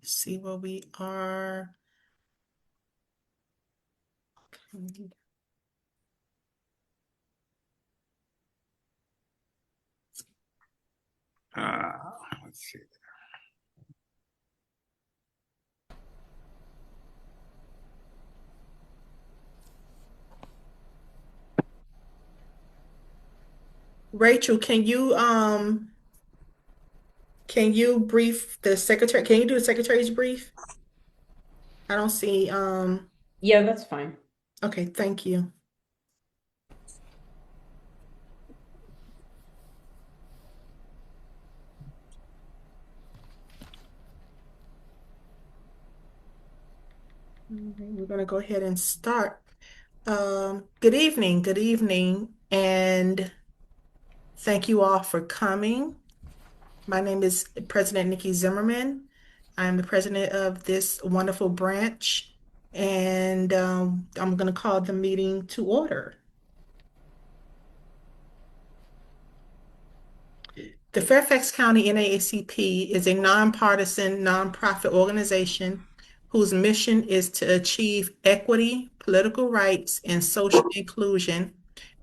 See where we are. Let's see. Rachel, can you brief the secretary? Can you do the secretary's brief? I don't see Yeah, that's fine. okay, thank you. All right, we're gonna go ahead and start. Good evening, and thank you all for coming. My name is President Nikki Zimmerman. I'm the president of this wonderful branch, and I'm going to call the meeting to order. The Fairfax County NAACP is a nonpartisan nonprofit organization whose mission is to achieve equity, political rights, and social inclusion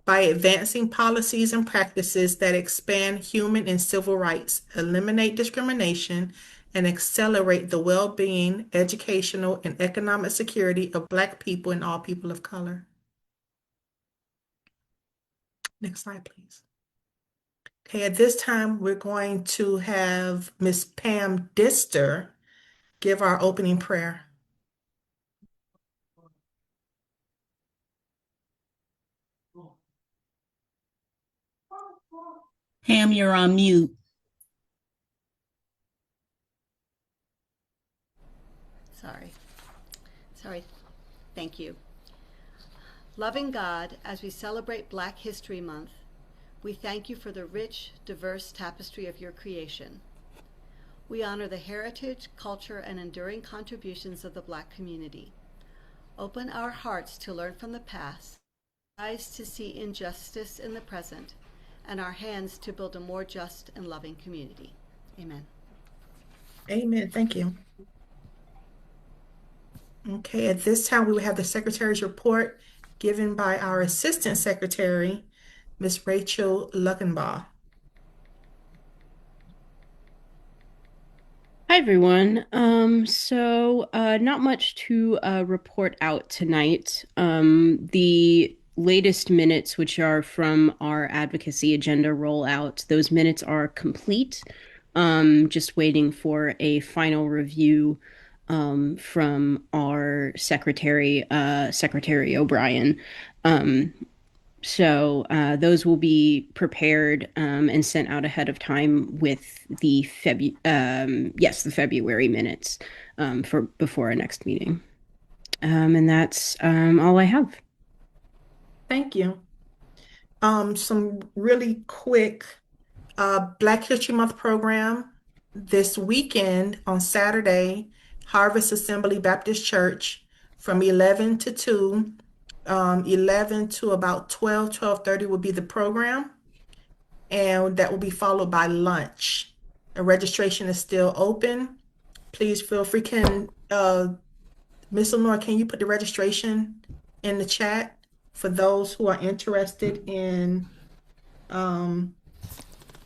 by advancing policies and practices that expand human and civil rights, eliminate discrimination, and accelerate the well-being, educational, and economic security of Black people and all people of color. Next slide, please. Okay, at this time, we're going to have Miss Pam Dister give our opening prayer. Pam, you're on mute. Sorry. Thank you. Loving God, as we celebrate Black History Month, we thank you for the rich, diverse tapestry of your creation. We honor the heritage, culture, and enduring contributions of the Black community. Open our hearts to learn from the past, eyes to see injustice in the present, and our hands to build a more just and loving community. Amen. Amen. Thank you. Okay, at this time, we will have the secretary's report given by our assistant secretary, Ms. Rachel Luckenbaugh. Hi, everyone. Not much to report out tonight. The latest minutes, which are from our advocacy agenda rollout, those minutes are complete. Just waiting for a final review from our secretary, Secretary O'Brien. Those will be prepared and sent out ahead of time with the the February minutes for before our next meeting. And that's all I have. Thank you. Some really quick Black History Month program this weekend on Saturday, Harvest Assembly Baptist Church from 11 to 2. 11 to about 12:30 will be the program, and that will be followed by lunch. The registration is still open. Please feel free. Miss Lenore, can you put the registration in the chat for those who are interested in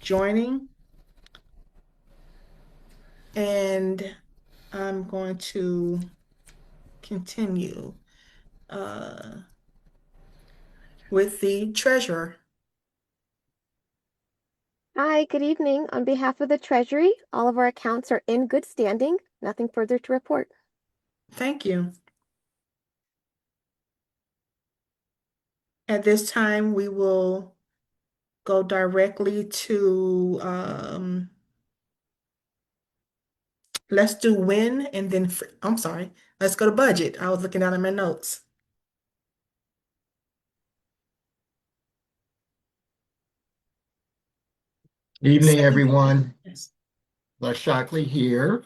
joining? And I'm going to continue with the treasurer. Hi, good evening. On behalf of the Treasury, all of our accounts are in good standing. Nothing further to report. Thank you. At this time, we will go directly to let's do win and then I'm sorry. Let's go to budget. I was looking down at my notes. Evening, everyone. Les Shockley here.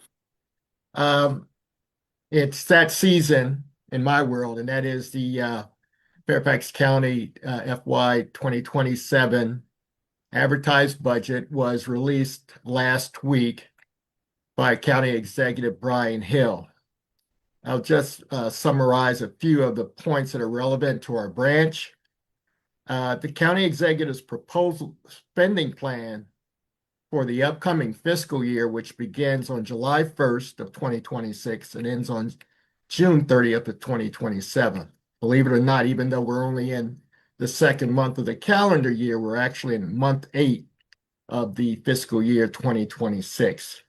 It's that season in my world, and that is the Fairfax County FY 2027 advertised budget was released last week. by County Executive Brian Hill. I'll just summarize a few of the points that are relevant to our branch. The county executive's proposed spending plan for the upcoming fiscal year, which begins on July 1st of 2026 and ends on June 30th of 2027. Believe it or not, even though we're only in the second month of the calendar year, we're actually in month 8 of the fiscal year 2026.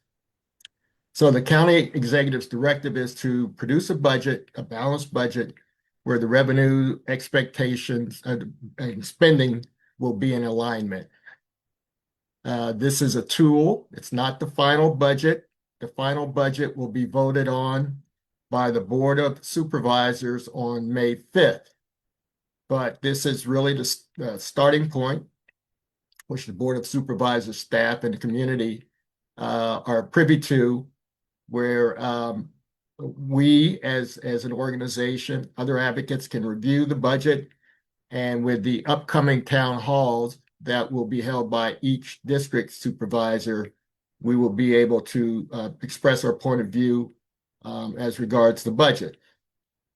So the county executive's directive is to produce a budget, a balanced budget, where the revenue expectations and spending will be in alignment. This is a tool. It's not the final budget. The final budget will be voted on by the Board of Supervisors on May 5th. But this is really the starting point, which the Board of Supervisors staff and the community are privy to, where we as an organization, other advocates can review the budget, and with the upcoming town halls that will be held by each district supervisor, we will be able to express our point of view as regards the budget.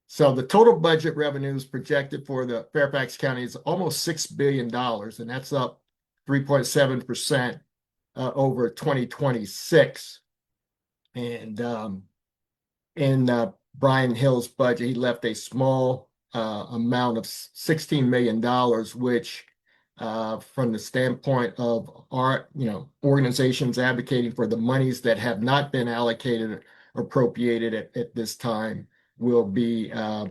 So the total budget revenues projected for the Fairfax County is almost $6 billion, and that's up 3.7% over 2026. And in Brian Hill's budget, he left a small amount of $16 million, which from the standpoint of our, organizations advocating for the monies that have not been allocated or appropriated at this time, will be out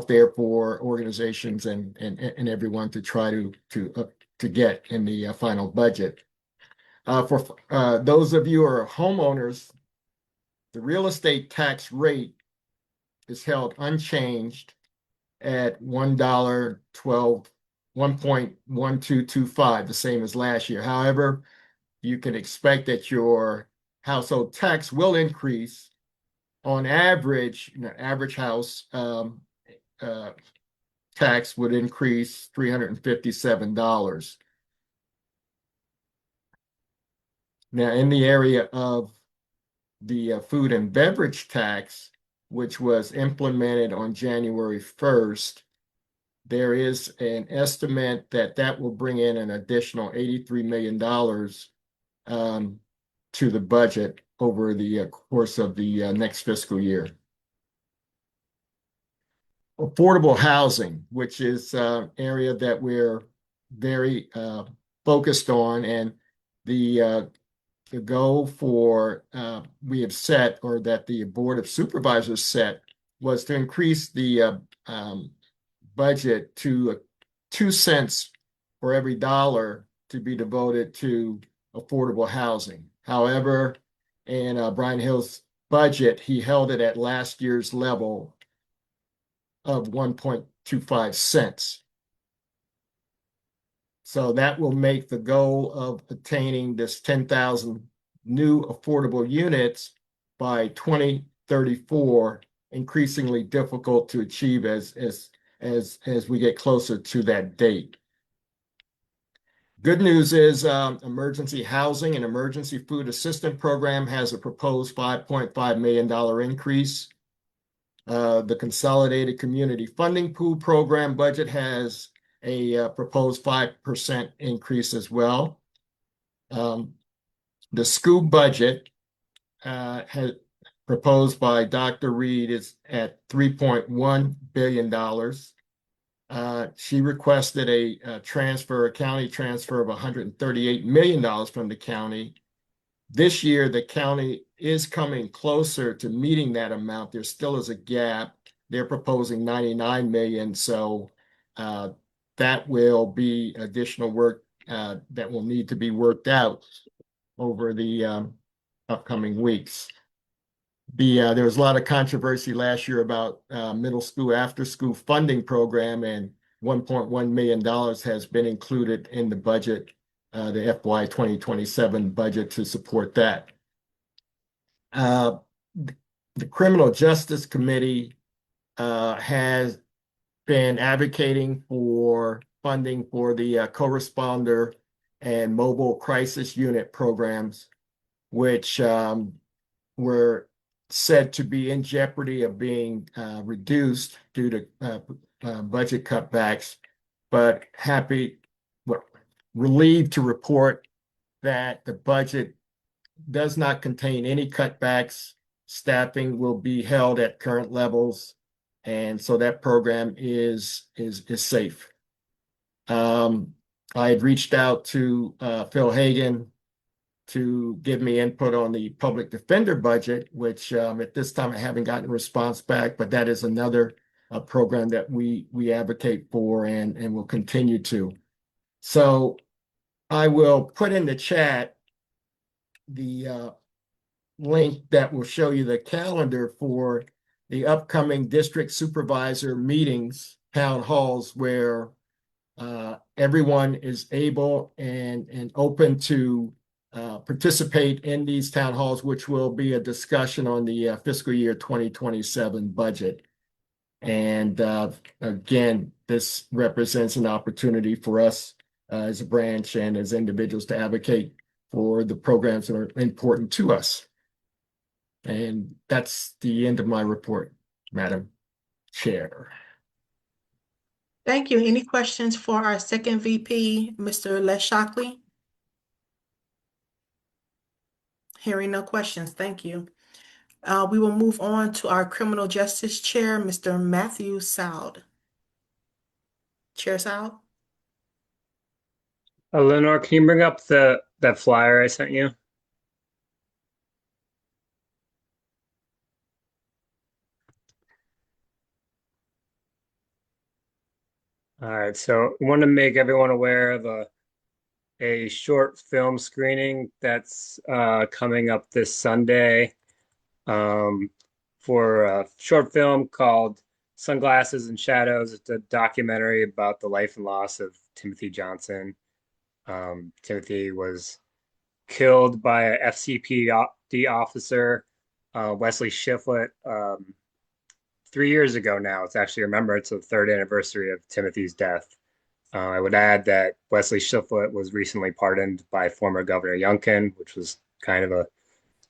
there for organizations and everyone to try to get in the final budget. For those of you who are homeowners, the real estate tax rate is held unchanged at $1.1225, the same as last year. However, you can expect that your household tax will increase. On average, average house tax would increase $357. Now, in the area of the food and beverage tax, which was implemented on January 1st, there is an estimate that will bring in an additional $83 million to the budget over the course of the next fiscal year. Affordable housing, which is an area that we're very focused on, and the goal for we have set, or that the Board of Supervisors set, was to increase the budget to 2 cents for every dollar to be devoted to affordable housing. However, in Brian Hill's budget, he held it at last year's level of 1.25 cents. So that will make the goal of attaining this 10,000 new affordable units by 2034 increasingly difficult to achieve as we get closer to that date. Good news is Emergency Housing and Emergency Food Assistance Program has a proposed $5.5 million increase. The Consolidated Community Funding Pool Program budget has a proposed 5% increase as well. The school budget has proposed by Dr. Reed is at $3.1 billion. She requested a county transfer of $138 million from the county. This year, the county is coming closer to meeting that amount. There still is a gap. They're proposing $99 million. So that will be additional work that will need to be worked out over the upcoming weeks. There was a lot of controversy last year about middle school after school funding program, and $1.1 million has been included in the budget, the FY 2027 budget, to support that. The Criminal Justice Committee has been advocating for funding for the co-responder and mobile crisis unit programs, which were said to be in jeopardy of being reduced due to budget cutbacks, but relieved to report that the budget does not contain any cutbacks. Staffing will be held at current levels, and so that program is safe. I had reached out to Phil Hagan to give me input on the public defender budget, which at this time I haven't gotten a response back, but that is another program that we advocate for and will continue to. So I will put in the chat the link that will show you the calendar for the upcoming district supervisor meetings, town halls, where everyone is able and open to participate in these town halls, which will be a discussion on the fiscal year 2027 budget. And again, this represents an opportunity for us as a branch and as individuals to advocate for the programs that are important to us. And that's the end of my report, Madam Chair. Thank you. Any questions for our second VP, Mr. Les Shockley? Hearing no questions, thank you. We will move on to our Criminal Justice Chair, Mr. Matthew Soud. Chair Soud? Lenore, can you bring up that flyer I sent you? All right, so I want to make everyone aware of a short film screening that's coming up this Sunday for a short film called Sunglasses and Shadows. It's a documentary about the life and loss of Timothy Johnson. Timothy was killed by a FCPD officer, Wesley Shiflett, 3 years ago now. It's actually, remember, it's the third anniversary of Timothy's death. I would add that Wesley Shiflett was recently pardoned by former Governor Youngkin, which was kind of a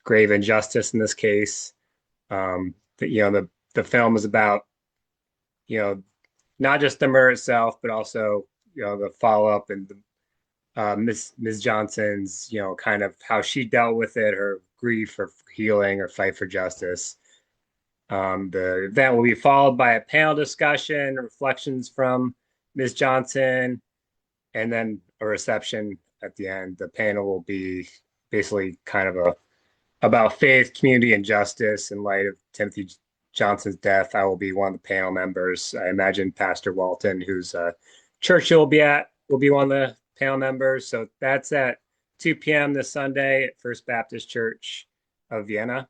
grave injustice in this case. The film is about, not just the murder itself, but also, the follow-up and Ms. Johnson's, kind of how she dealt with it, her grief or healing or fight for justice. The event will be followed by a panel discussion, reflections from Ms. Johnson, and then a reception at the end. The panel will be basically kind of about faith, community, and justice in light of Timothy Johnson's death. I will be one of the panel members. I imagine Pastor Walton, whose church you'll be at, will be one of the panel members. So that's at 2 p.m. this Sunday at First Baptist Church of Vienna.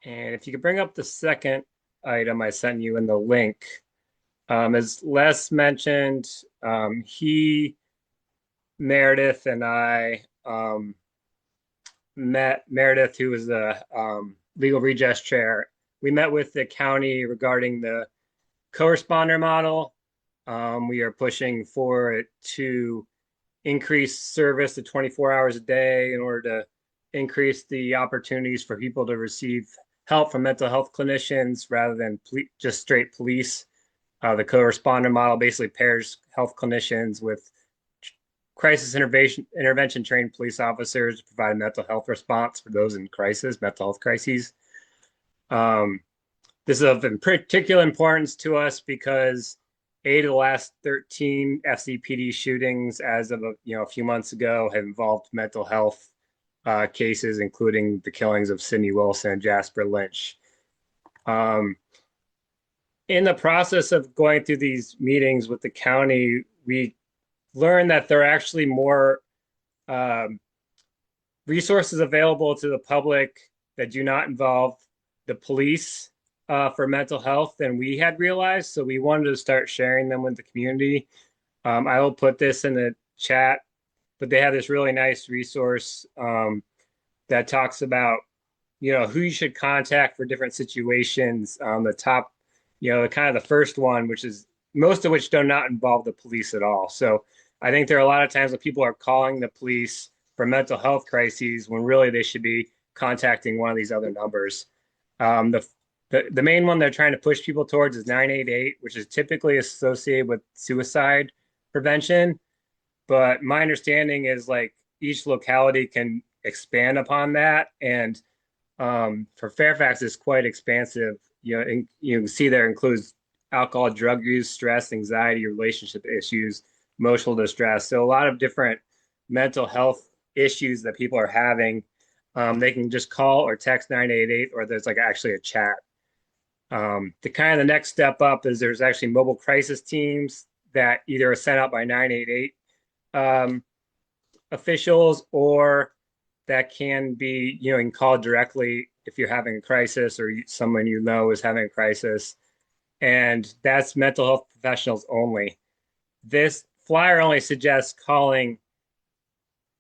And if you could bring up the second item I sent you in the link. As Les mentioned, Meredith and I met Meredith, who was the legal redress chair. We met with the county regarding the co-responder model. We are pushing for it to increase service to 24 hours a day in order to increase the opportunities for people to receive help from mental health clinicians rather than just straight police. The co-responder model basically pairs health clinicians with crisis intervention trained police officers to provide a mental health response for those in crisis, mental health crises. This is of particular importance to us because 8 of the last 13 FCPD shootings as of a few months ago have involved mental health cases, including the killings of Sidney Wilson and Jasper Lynch. In the process of going through these meetings with the county, we learned that there are actually more resources available to the public that do not involve the police for mental health than we had realized. So we wanted to start sharing them with the community. I will put this in the chat, but they have this really nice resource that talks about, who you should contact for different situations. The top, kind of the first one, which is most of which do not involve the police at all. So I think there are a lot of times when people are calling the police for mental health crises when really they should be contacting one of these other numbers. The main one they're trying to push people towards is 988, which is typically associated with suicide prevention. But my understanding is like each locality can expand upon that, and for Fairfax, it's quite expansive. You can see there includes alcohol, drug use, stress, anxiety, relationship issues, emotional distress. So a lot of different mental health issues that people are having. They can just call or text 988, or there's like actually a chat. The kind of the next step up is there's actually mobile crisis teams that either are sent out by 988 officials, or that can be, you can call directly if you're having a crisis or someone you know is having a crisis. And that's mental health professionals only. This flyer only suggests calling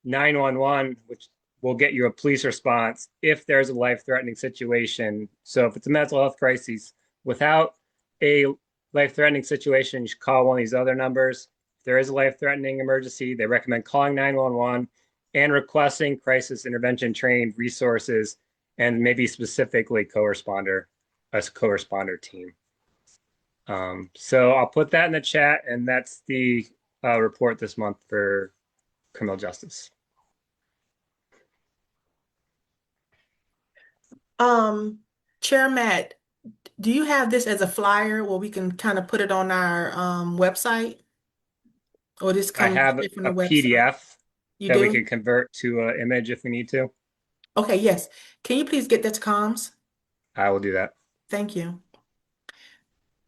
911, which will get you a police response if there's a life-threatening situation. So if it's a mental health crisis without a life-threatening situation, you should call one of these other numbers. If there is a life-threatening emergency, they recommend calling 911 and requesting crisis intervention trained resources, and maybe specifically a co-responder team. So I'll put that in the chat, and that's the report this month for criminal justice. Chair Matt, do you have this as a flyer where we can kind of put it on our website? Or this I comes have straight from a the website? PDF You that we do? can convert to an image if we need to. Okay, yes. Can you please get that to comms? I will do that. Thank you.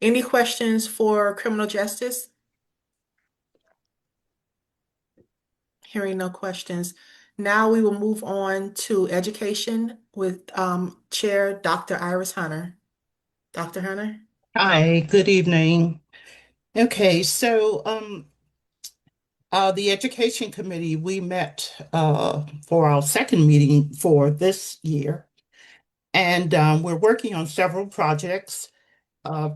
Any questions for criminal justice? Hearing no questions. Now we will move on to education with Chair Dr. Iris Hunter. Dr. Hunter? Hi, good evening. Okay, so the Education Committee, we met for our second meeting for this year, and we're working on several projects,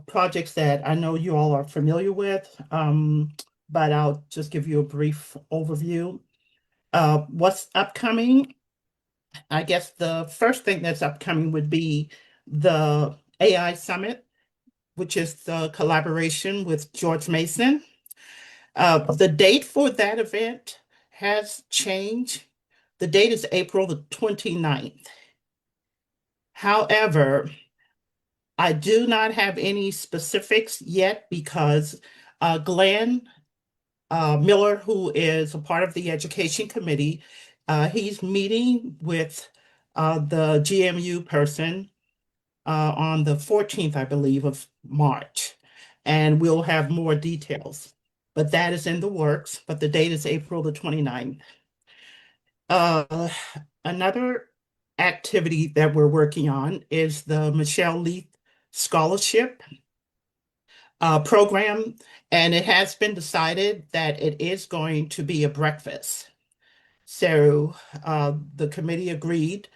projects that I know you all are familiar with, but I'll just give you a brief overview. What's upcoming? I guess the first thing that's upcoming would be the AI Summit, which is the collaboration with George Mason. The date for that event has changed. The date is April the 29th. However, I do not have any specifics yet because Glenn Miller, who is a part of the Education Committee, he's meeting with the GMU person on the 14th, I believe, of March, and we'll have more details. But that is in the works, but the date is April the 29th. Another activity that we're working on is the Michelle Leith Scholarship program, and it has been decided that it is going to be a breakfast. So the committee agreed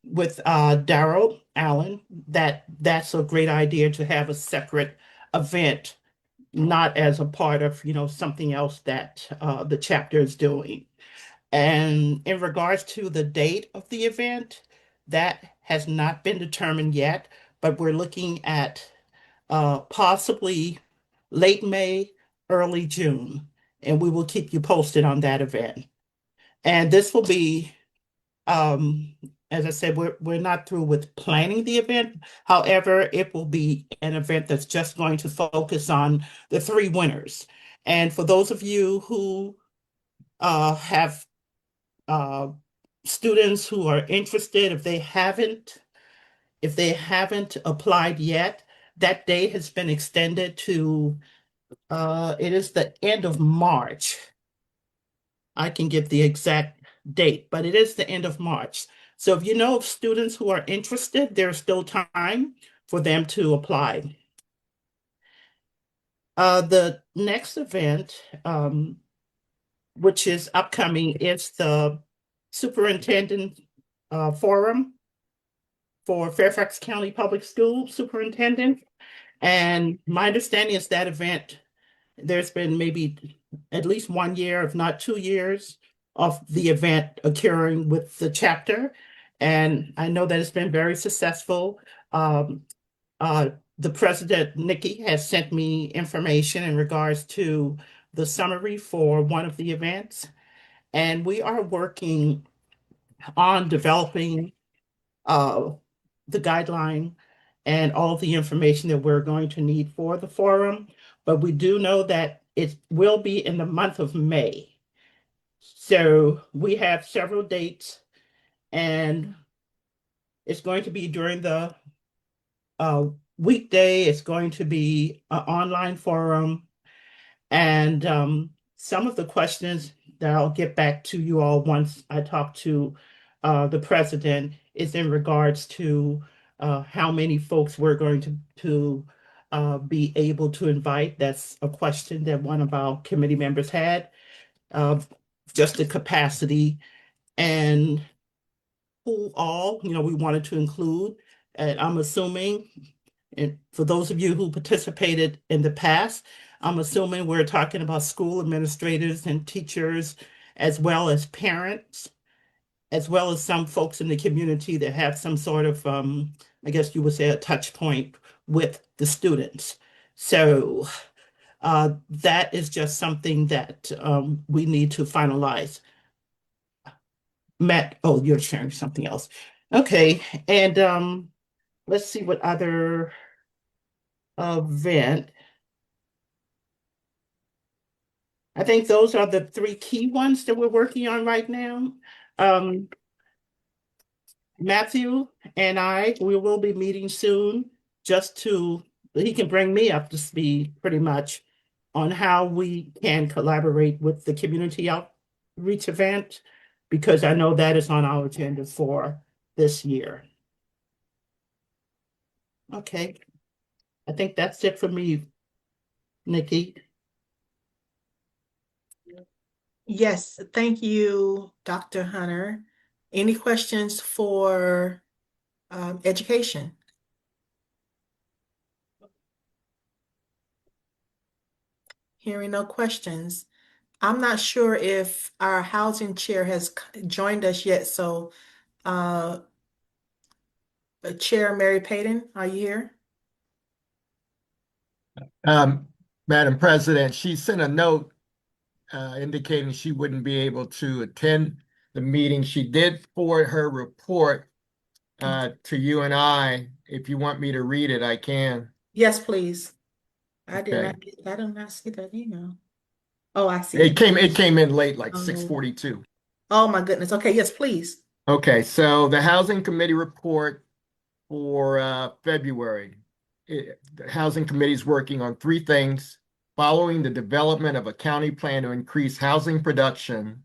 with Daryl Allen that that's a great idea to have a separate event, not as a part of, something else that the chapter is doing. And in regards to the date of the event, that has not been determined yet, but we're looking at possibly late May, early June, and we will keep you posted on that event. And this will be, as I said, we're not through with planning the event. However, it will be an event that's just going to focus on the three winners. And for those of you who have students who are interested, if they haven't applied yet, that date has been extended to it is the end of March. I can give the exact date, but it is the end of March. So if you know of students who are interested, there's still time for them to apply. The next event, which is upcoming, is the Superintendent Forum for Fairfax County Public School Superintendent. And my understanding is that event, there's been maybe at least 1 year, if not 2 years, of the event occurring with the chapter. And I know that it's been very successful. Um, the president, Nikki, has sent me information in regards to the summary for one of the events. And we are working on developing uh, the guideline and all the information that we're going to need for the forum. But we do know that it will be in the month of May. So we have several dates, and it's going to be during the uh, weekday. It's going to be an online forum. And some of the questions that I'll get back to you all once I talk to the president is in regards to how many folks we're going to be able to invite. That's a question that one of our committee members had, uh, just the capacity and who all, we wanted to include. And I'm assuming, and for those of you who participated in the past, I'm assuming we're talking about school administrators and teachers, as well as parents, as well as some folks in the community that have some sort of, I guess you would say, a touch point with the students. So that is just something that we need to finalize. Matt, oh, you're sharing something else. Okay, and let's see what other event. I think those are the three key ones that we're working on right now. Um, Matthew and we will be meeting soon he can bring me up to speed pretty much on how we can collaborate with the community outreach event, because I know that is on our agenda for this year. Okay, I think that's it for me, Nikki. Yes, thank you, Dr. Hunter. Any questions for education? Hearing no questions. I'm not sure if our housing chair has joined us yet, so uh, Chair Mary Payton, are you here? Madam President, she sent a note indicating she wouldn't be able to attend the meeting. She did forward her report to you and I. If you want me to read it, I can. Yes, please. I did not see that email. Oh, I see It it. came in late, like Oh. 6:42. Oh my goodness. Okay, yes, please. Okay, so the Housing Committee report for February. The Housing Committee is working on three things: following the development of a county plan to increase housing production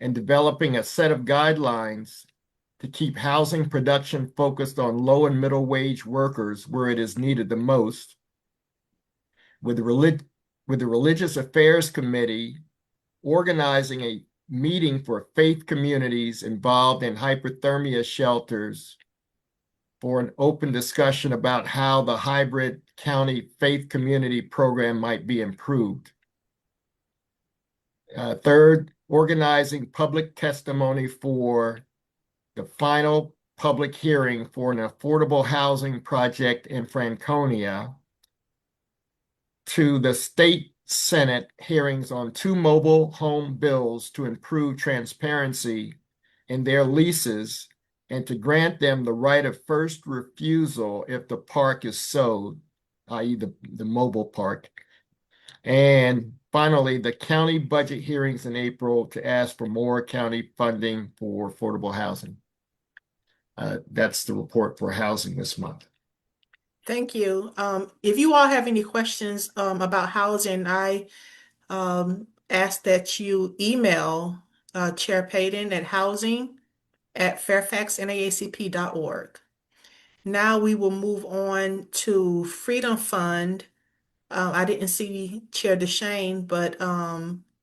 and developing a set of guidelines to keep housing production focused on low and middle wage workers where it is needed the most. With the Religious Affairs Committee organizing a meeting for faith communities involved in hypothermia shelters for an open discussion about how the hybrid county faith community program might be improved. Third, organizing public testimony for the final public hearing for an affordable housing project in Franconia. To the state Senate hearings on two mobile home bills to improve transparency in their leases and to grant them the right of first refusal if the park is sold, i.e. the mobile park. And finally, the county budget hearings in April to ask for more county funding for affordable housing. That's the report for housing this month. Thank you. If you all have any questions about housing, I ask that you email Chair Payton at housing@fairfaxnaacp.org. Now we will move on to Freedom Fund. I didn't see Chair DeShane, but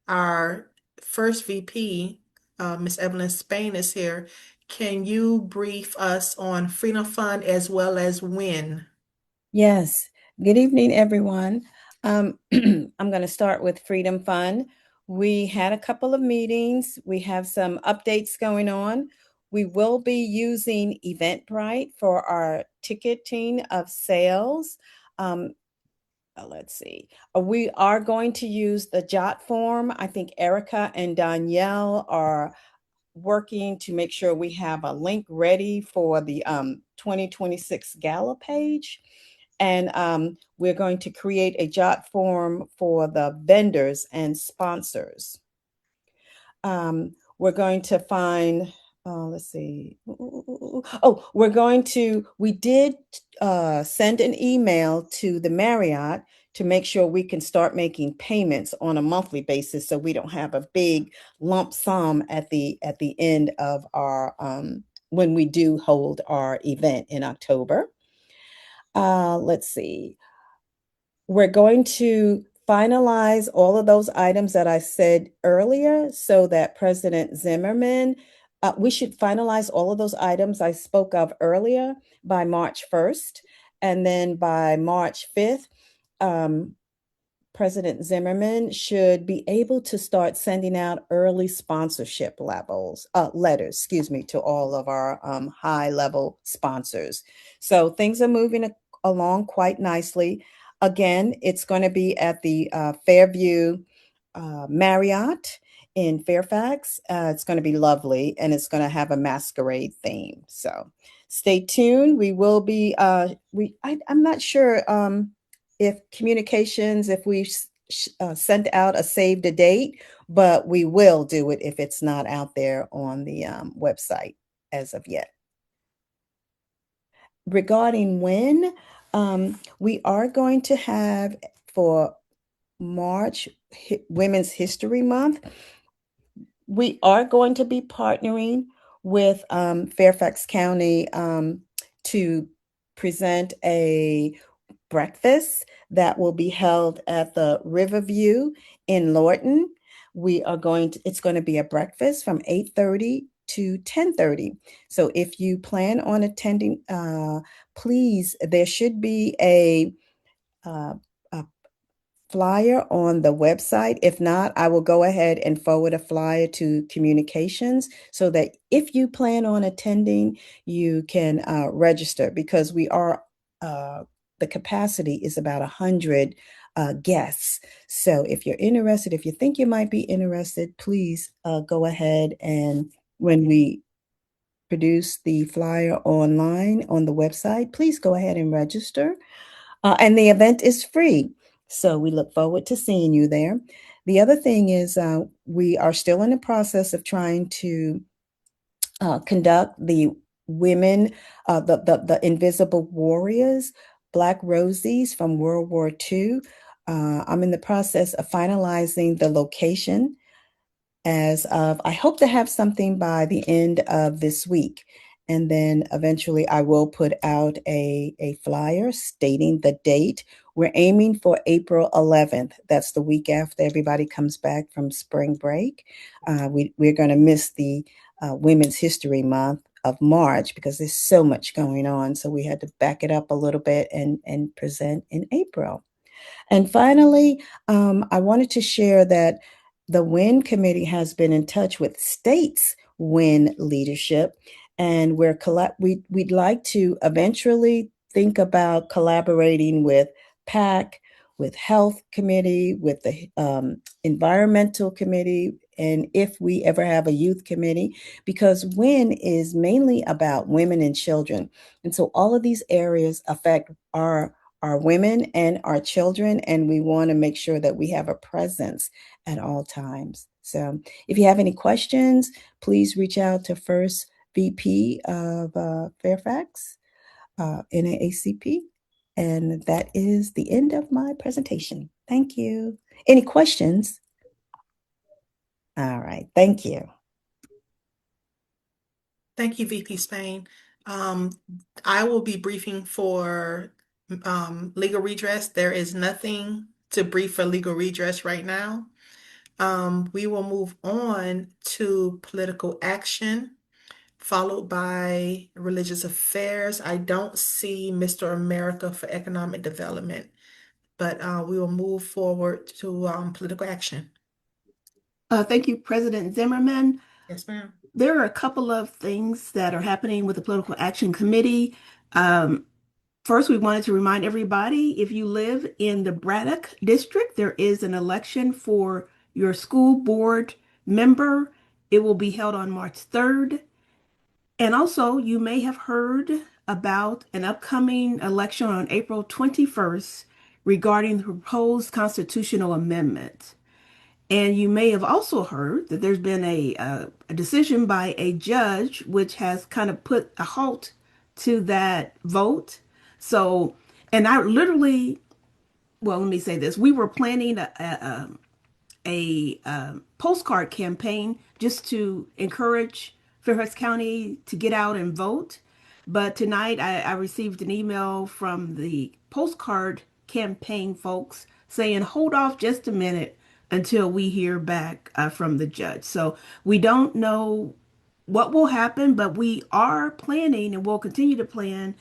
our first VP, Ms. Evelyn Spain, is here. Can you brief us on Freedom Fund as well as when? Yes. Good evening, everyone. I'm going to start with Freedom Fund. We had a couple of meetings. We have some updates going on. We will be using Eventbrite for our ticketing of sales. Let's see. We are going to use the Jot form. I think Erica and Danielle are working to make sure we have a link ready for the 2026 gala page. And we're going to create a Jot form for the vendors and sponsors. We're going to find, let's see. Oh, we did send an email to the Marriott to make sure we can start making payments on a monthly basis so we don't have a big lump sum at the end of our when we do hold our event in October. Let's see. We're going to finalize all of those items that I said earlier so that President Zimmerman, we should finalize all of those items I spoke of earlier by March 1st. And then by March 5th, President Zimmerman should be able to start sending out early sponsorship letters, to all of our high level sponsors. So things are moving along quite nicely. Again, it's going to be at the Fairview Marriott in Fairfax. It's going to be lovely, and it's going to have a masquerade theme. So stay tuned. We will be. I'm not sure if communications, if we sent out a save the date, but we will do it if it's not out there on the website as of yet. Regarding when, we are going to have for March Women's History Month, we are going to be partnering with Fairfax County to present a breakfast that will be held at the Riverview in Lorton. It's going to be a breakfast from 8:30 to 10:30. So if you plan on attending, please, there should be a flyer on the website. If not, I will go ahead and forward a flyer to communications so that if you plan on attending, you can register, because the capacity is about 100 guests. So if you're interested, if you think you might be interested, please go ahead, and when we produce the flyer online on the website, please go ahead and register. And the event is free. So we look forward to seeing you there. The other thing is we are still in the process of trying to conduct the women, the Invisible Warriors, Black Rosies from World War II. I'm in the process of finalizing the location I hope to have something by the end of this week. And then eventually I will put out a flyer stating the date. We're aiming for April 11th. That's the week after everybody comes back from spring break. We're going to miss the Women's History Month of March because there's so much going on. So we had to back it up a little bit and present in April. And finally, I wanted to share that the WIN committee has been in touch with states WIN leadership, and we'd like to eventually think about collaborating with PAC, with Health Committee, with the Environmental Committee, and if we ever have a youth committee, because WIN is mainly about women and children. And so all of these areas affect our women and our children, and we want to make sure that we have a presence at all times. So if you have any questions, please reach out to First VP of Fairfax, NAACP. And that is the end of my presentation. Thank you. Any questions? All right. Thank you. Thank you, VP Spain. I will be briefing for legal redress. There is nothing to brief for legal redress right now. We will move on to political action, followed by religious affairs. I don't see Mr. America for economic development, but we will move forward to political action. Thank you, President Zimmerman. Yes, ma'am. There are a couple of things that are happening with the Political Action Committee. Um, First, we wanted to remind everybody, if you live in the Braddock District, there is an election for your school board member. It will be held on March 3rd. And also, you may have heard about an upcoming election on April 21st regarding the proposed constitutional amendment. And you may have also heard that there's been a decision by a judge which has kind of put a halt to that vote. So, and I literally, well, let me say this. We were planning a postcard campaign just to encourage Fairfax County to get out and vote. But tonight I received an email from the postcard campaign folks saying, hold off just a minute until we hear back from the judge. So we don't know what will happen, but we are planning and will continue to plan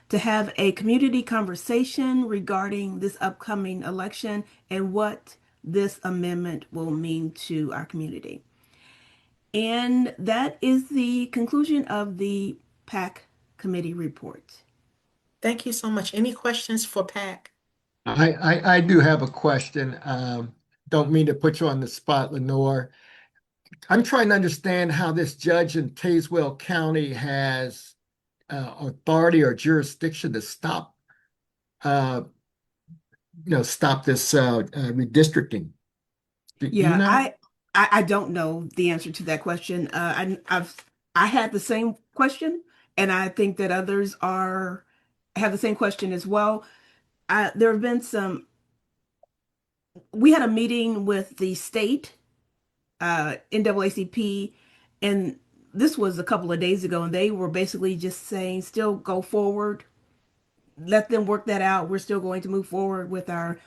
to have a community conversation regarding this upcoming election and what this amendment will mean to our community. And that is the conclusion of the PAC committee report. Thank you so much. Any questions for PAC? I do have a question. Don't mean to put you on the spot, Lenore. I'm trying to understand how this judge in Tazewell County has authority or jurisdiction to stop, uh, stop this redistricting. Do you Yeah, know? I don't know the answer to that question. I had the same question, and I think that others are have the same question as well. There have been some. We had a meeting with the state NAACP, and this was a couple of days ago, and they were basically just saying, still go forward, let them work that out. We're still going to move forward with our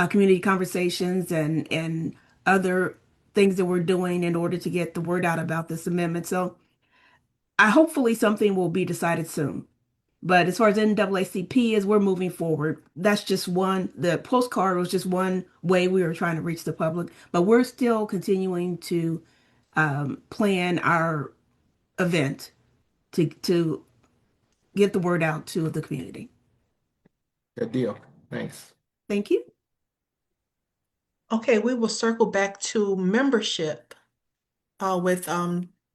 community conversations and other things that we're doing in order to get the word out about this amendment. So I hopefully something will be decided soon. But as far as NAACP is, we're moving forward. That's just one. The postcard was just one way we were trying to reach the public, but we're still continuing to plan our event to get the word out to the community. Good deal. Thanks. Thank you. Okay, we will circle back to membership with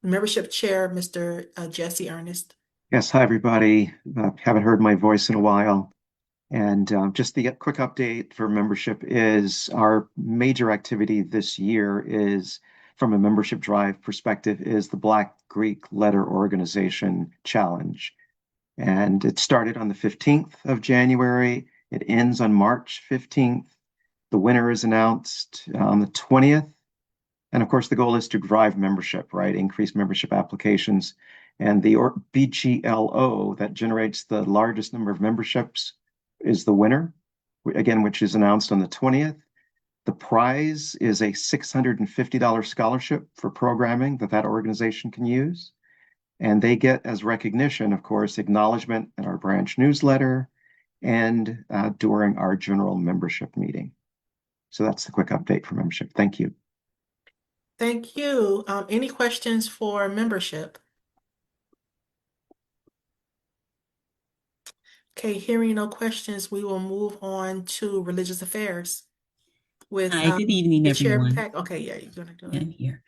membership chair, Mr. Jesse Ernest. Yes, hi everybody. Haven't heard my voice in a while. And just the quick update for membership is our major activity this year is, from a membership drive perspective, is the Black Greek Letter Organization Challenge. And it started on the 15th of January. It ends on March 15th. The winner is announced on the 20th. And of course, the goal is to drive membership, right? Increase membership applications. And the BGLO that generates the largest number of memberships is the winner, again, which is announced on the 20th. The prize is a $650 scholarship for programming that organization can use. And they get, as recognition, of course, acknowledgement in our branch newsletter and during our general membership meeting. So that's the quick update for membership. Thank you. Thank you. Any questions for membership? Okay, hearing no questions, we will move on to religious affairs with Hi, good evening, the chair everyone. PAC. Okay, yeah, you're gonna do it. I'm here.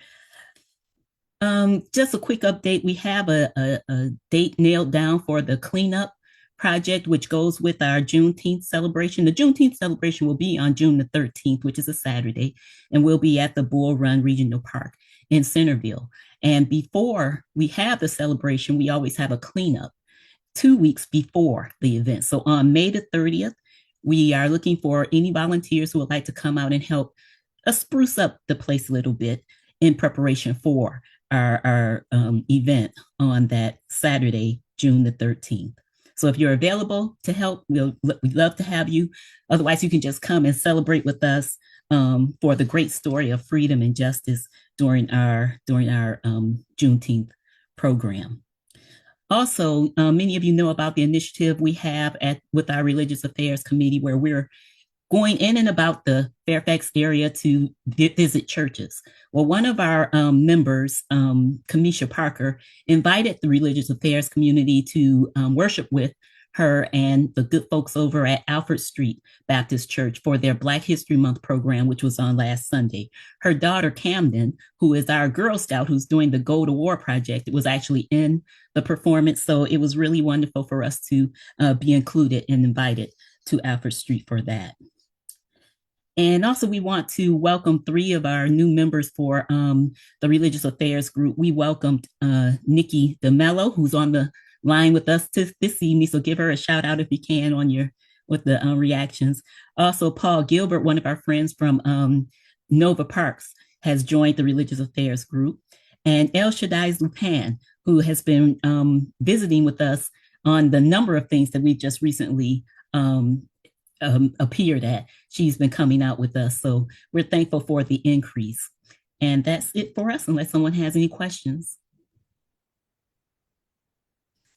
Just a quick update. We have a date nailed down for the cleanup project, which goes with our Juneteenth celebration. The Juneteenth celebration will be on June the 13th, which is a Saturday, and we'll be at the Bull Run Regional Park in Centerville. And before we have the celebration, we always have a cleanup 2 weeks before the event. So on May the 30th, we are looking for any volunteers who would like to come out and help us spruce up the place a little bit in preparation for our event on that Saturday, June the 13th. So if you're available to help, we'd love to have you. Otherwise, you can just come and celebrate with us for the great story of freedom and justice during our Juneteenth program. Also, many of you know about the initiative we have with our Religious Affairs Committee, where we're going in and about the Fairfax area to visit churches. Well, one of our members, Kamisha Parker, invited the religious affairs community to worship with her and the good folks over at Alfred Street Baptist Church for their Black History Month program, which was on last Sunday. Her daughter, Camden, who is our Girl Scout who's doing the Go to War project, was actually in the performance. So it was really wonderful for us to be included and invited to Alfred Street for that. And also, we want to welcome 3 of our new members for the Religious Affairs Group. We welcomed Nikki DeMello, who's on the line with us this evening. So give her a shout out if you can on your with the reactions. Also, Paul Gilbert, one of our friends from Nova Parks, has joined the Religious Affairs Group. And El Shaddai Lupan, who has been visiting with us on the number of things that we've just recently appeared at. She's been coming out with us. So we're thankful for the increase. And that's it for us, unless someone has any questions.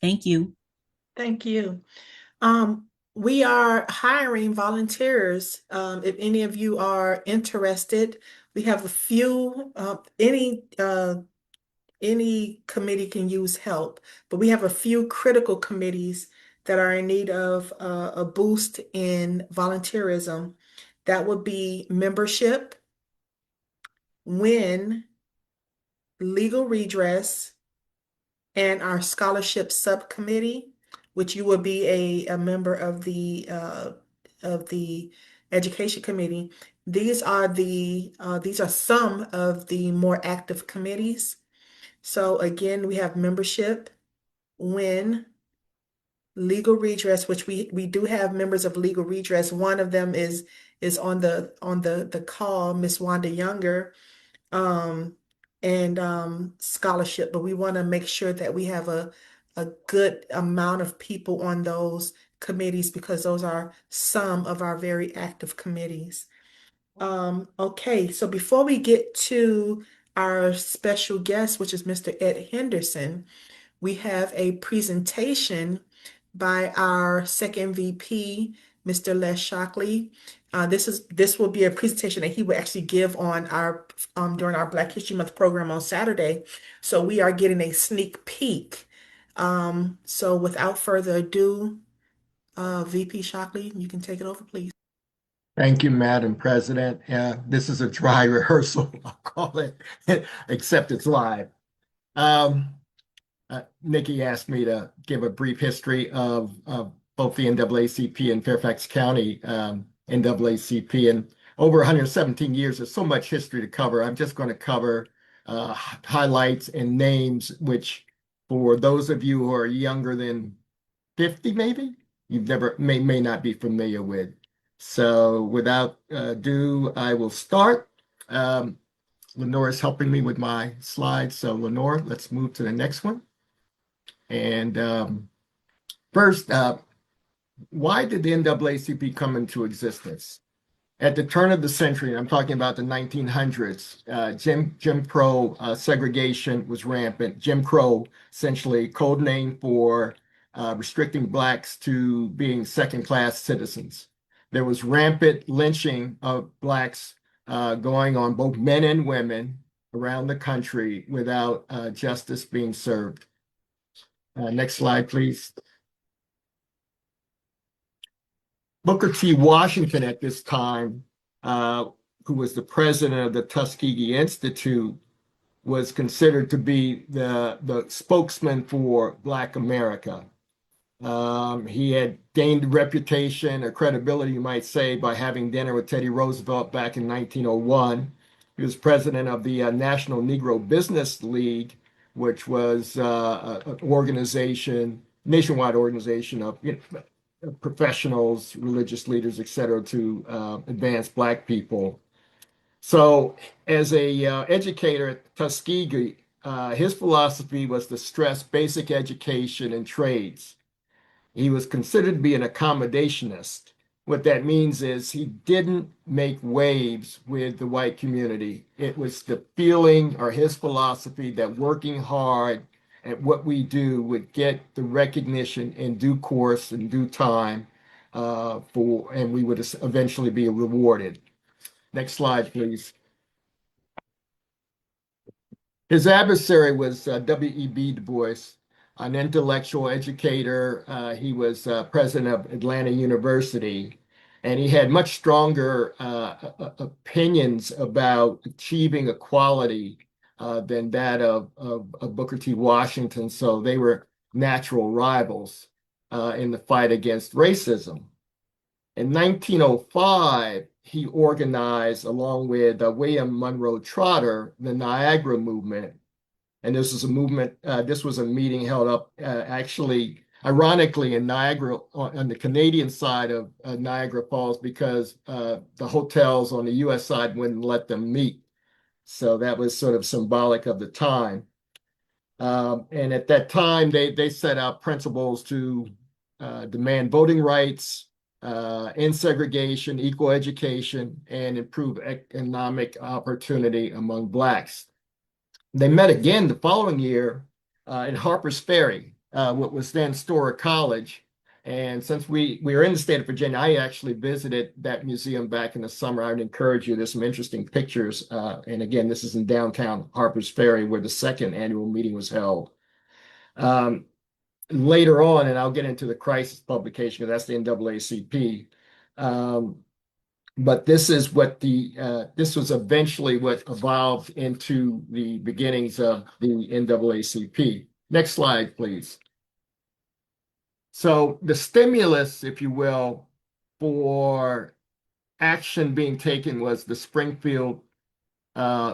Thank you. Thank you. We are hiring volunteers. If any of you are interested, we have a few, any committee can use help, but we have a few critical committees that are in need of a boost in volunteerism. That would be membership, WIN, legal redress, and our scholarship subcommittee, which you will be a member of the education committee. These are some of the more active committees. So again, we have membership, WIN, legal redress, which we do have members of legal redress. One of them is on the call, Miss Wanda Younger, and scholarship. But we want to make sure that we have a good amount of people on those committees because those are some of our very active committees. Okay, so before we get to our special guest, which is Mr. Ed Henderson, we have a presentation by our second VP, Mr. Les Shockley. This will be a presentation that he will actually give on our during our Black History Month program on Saturday. So we are getting a sneak peek. So without further ado, VP Shockley, you can take it over, please. Thank you, Madam President. This is a dry rehearsal, I'll call it, except it's live. Nikki asked me to give a brief history of both the NAACP and Fairfax County NAACP. And over 117 years, there's so much history to cover. I'm just going to cover highlights and names, which for those of you who are younger than 50, maybe, you've never may not be familiar with. So without ado, I will start. Lenore is helping me with my slides. So Lenore, let's move to the next one. And first, why did the NAACP come into existence? At the turn of the century, I'm talking about the 1900s, Jim Crow segregation was rampant. Jim Crow, essentially code name for restricting Blacks to being second-class citizens. There was rampant lynching of Blacks going on, both men and women, around the country without justice being served. Next slide, please. Booker T. Washington at this time, who was the president of the Tuskegee Institute, was considered to be the spokesman for Black America. He had gained a reputation or credibility, you might say, by having dinner with Teddy Roosevelt back in 1901. He was president of the National Negro Business League, which was an organization, nationwide organization of professionals, religious leaders, et cetera, to advance Black people. So as a educator at Tuskegee, his philosophy was to stress basic education and trades. He was considered to be an accommodationist. What that means is he didn't make waves with the white community. It was the feeling or his philosophy that working hard at what we do would get the recognition in due course and due time and we would eventually be rewarded. Next slide, please. His adversary was W.E.B. Du Bois, an intellectual educator. He was president of Atlanta University, and he had much stronger opinions about achieving equality than that of Booker T. Washington. So they were natural rivals in the fight against racism. In 1905, he organized, along with William Monroe Trotter, the Niagara Movement. And this was a movement, this was a meeting held up actually, ironically, in Niagara, on the Canadian side of Niagara Falls, because the hotels on the US side wouldn't let them meet. So that was sort of symbolic of the time. And at that time, they set out principles to demand voting rights, end segregation, equal education, and improve economic opportunity among Blacks. They met again the following year in Harper's Ferry, what was then Storer College. And since we were in the state of Virginia, I actually visited that museum back in the summer. I would encourage you. There's some interesting pictures. And again, this is in downtown Harper's Ferry, where the second annual meeting was held. Later on, and I'll get into the crisis publication, because that's the NAACP. But this is what this was eventually what evolved into the beginnings of the NAACP. Next slide, please. So the stimulus, if you will, for action being taken was the Springfield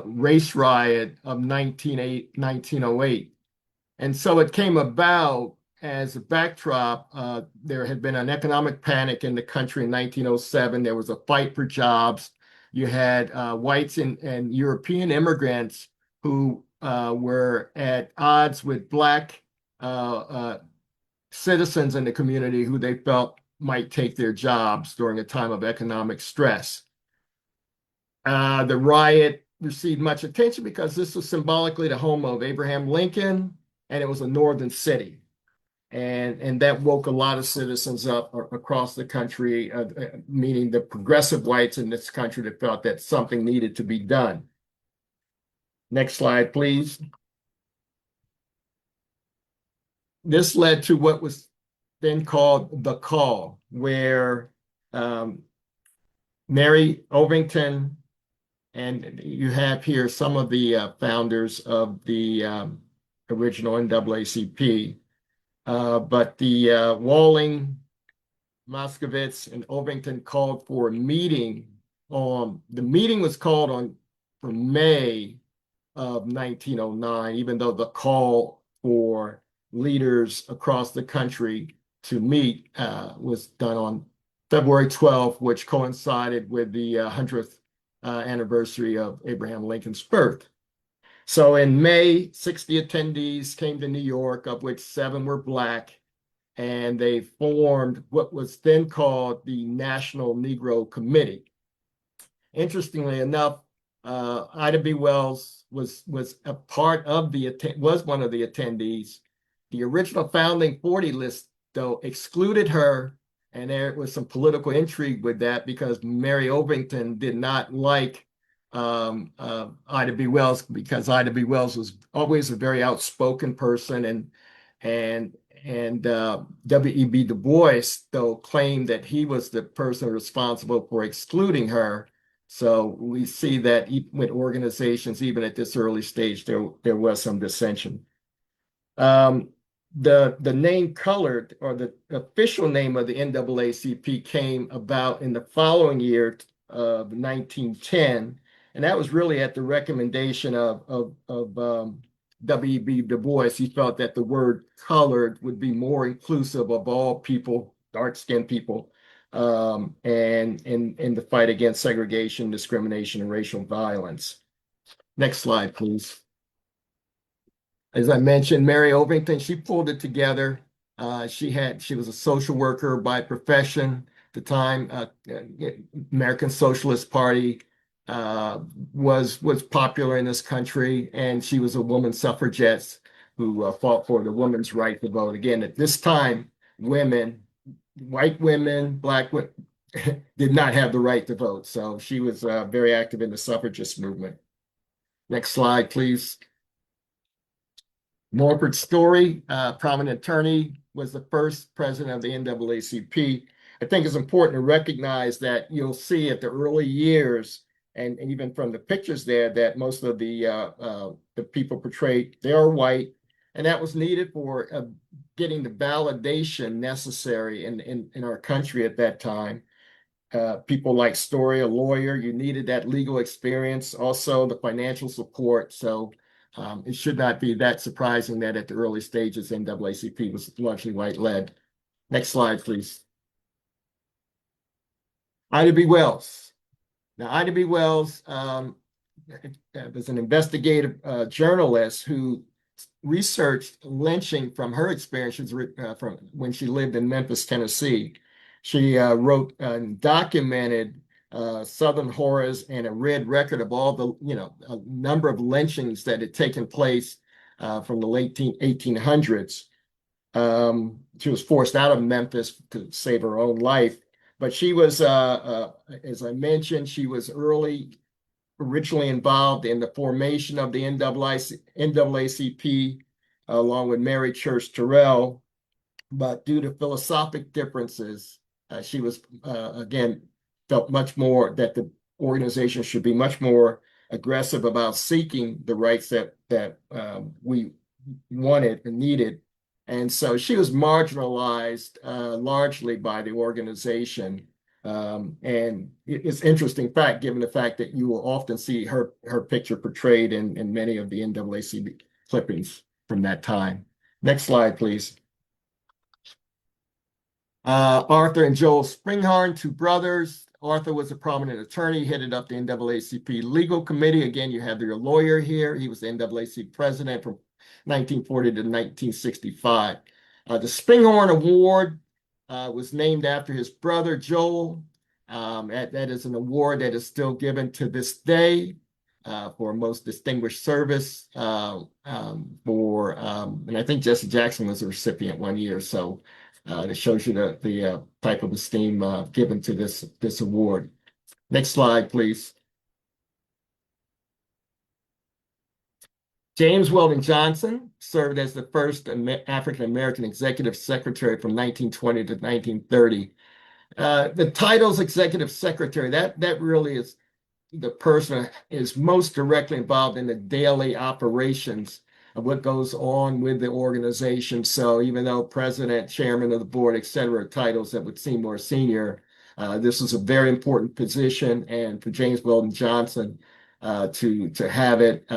race riot of 1908. And so it came about as a backdrop. There had been an economic panic in the country in 1907. There was a fight for jobs. You had whites and European immigrants who were at odds with Black citizens in the community who they felt might take their jobs during a time of economic stress. The riot received much attention because this was symbolically the home of Abraham Lincoln, and it was a northern city. And that woke a lot of citizens up across the country, meaning the progressive whites in this country that felt that something needed to be done. Next slide, please. This led to what was then called the Call, where Mary Ovington, and you have here some of the founders of the original NAACP, but the Walling, Moskovitz, and Ovington called for a meeting on, the meeting was called on for May of 1909, even though the call for leaders across the country to meet was done on February 12th, which coincided with the 100th anniversary of Abraham Lincoln's birth. So in May, 60 attendees came to New York, of which 7 were Black, and they formed what was then called the National Negro Committee. Interestingly enough, Ida B. Wells was a part of was one of the attendees. The original founding 40 list, though, excluded her, and there was some political intrigue with that because Mary Ovington did not like Ida B. Wells, because Ida B. Wells was always a very outspoken person, and W.E.B. Du Bois, though, claimed that he was the person responsible for excluding her. So we see that with organizations, even at this early stage, there was some dissension. The name colored, or the official name of the NAACP, came about in the following year of 1910, and that was really at the recommendation of W.E.B. Du Bois. He felt that the word colored would be more inclusive of all people, dark-skinned people, and in the fight against segregation, discrimination, and racial violence. Next slide, please. As I mentioned, Mary Ovington, she pulled it together. She was a social worker by profession. At the time, American Socialist Party was popular in this country, and she was a woman suffragette who fought for the woman's right to vote. Again, at this time, women white women, black women did not have the right to vote. So she was very active in the suffragist movement. Next slide, please. Morford Story, prominent attorney, was the first president of the NAACP. I think it's important to recognize that you'll see at the early years, and even from the pictures there, that most of the people portrayed, they are white, and that was needed for getting the validation necessary in our country at that time. People like Story, a lawyer, you needed that legal experience, also the financial support. So it should not be that surprising that at the early stages, NAACP was largely white-led. Next slide, please. Ida B. Wells. Now, Ida B. Wells was an investigative journalist who researched lynching from her experiences from when she lived in Memphis, Tennessee. She wrote and documented Southern horrors and a read record of all the, a number of lynchings that had taken place from the late 1800s. She was forced out of Memphis to save her own life. But she was, as I mentioned, she was originally involved in the formation of the NAACP, along with Mary Church Terrell. But due to philosophic differences, she was, again, felt much more that the organization should be much more aggressive about seeking the rights that we wanted and needed. And so she was marginalized largely by the organization. And it's interesting fact, given the fact that you will often see her picture portrayed in many of the NAACP clippings from that time. Next slide, please. Arthur and Joel Springhorn, two brothers. Arthur was a prominent attorney, headed up the NAACP legal committee. Again, you have your lawyer here. He was the NAACP president from 1940 to 1965. The Springhorn Award was named after his brother, Joel. That is an award that is still given to this day for most distinguished service and I think Jesse Jackson was a recipient one year. So it shows you the type of esteem given to this award. Next slide, please. James Weldon Johnson served as the first African-American executive secretary from 1920 to 1930. The title's executive secretary, that really is the person is most directly involved in the daily operations of what goes on with the organization. So even though president, chairman of the board, et cetera, titles that would seem more senior, this is a very important position. And for James Weldon Johnson to have it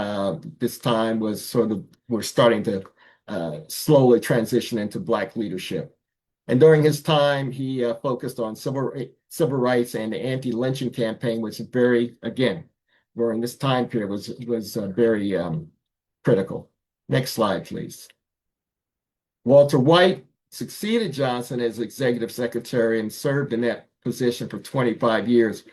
this time was sort of, we're starting to slowly transition into Black leadership. And during his time, he focused on civil rights and the anti-lynching campaign, which is very, again, during this time period was very critical. Next slide, please. Walter White succeeded Johnson as executive secretary and served in that position for 25 years,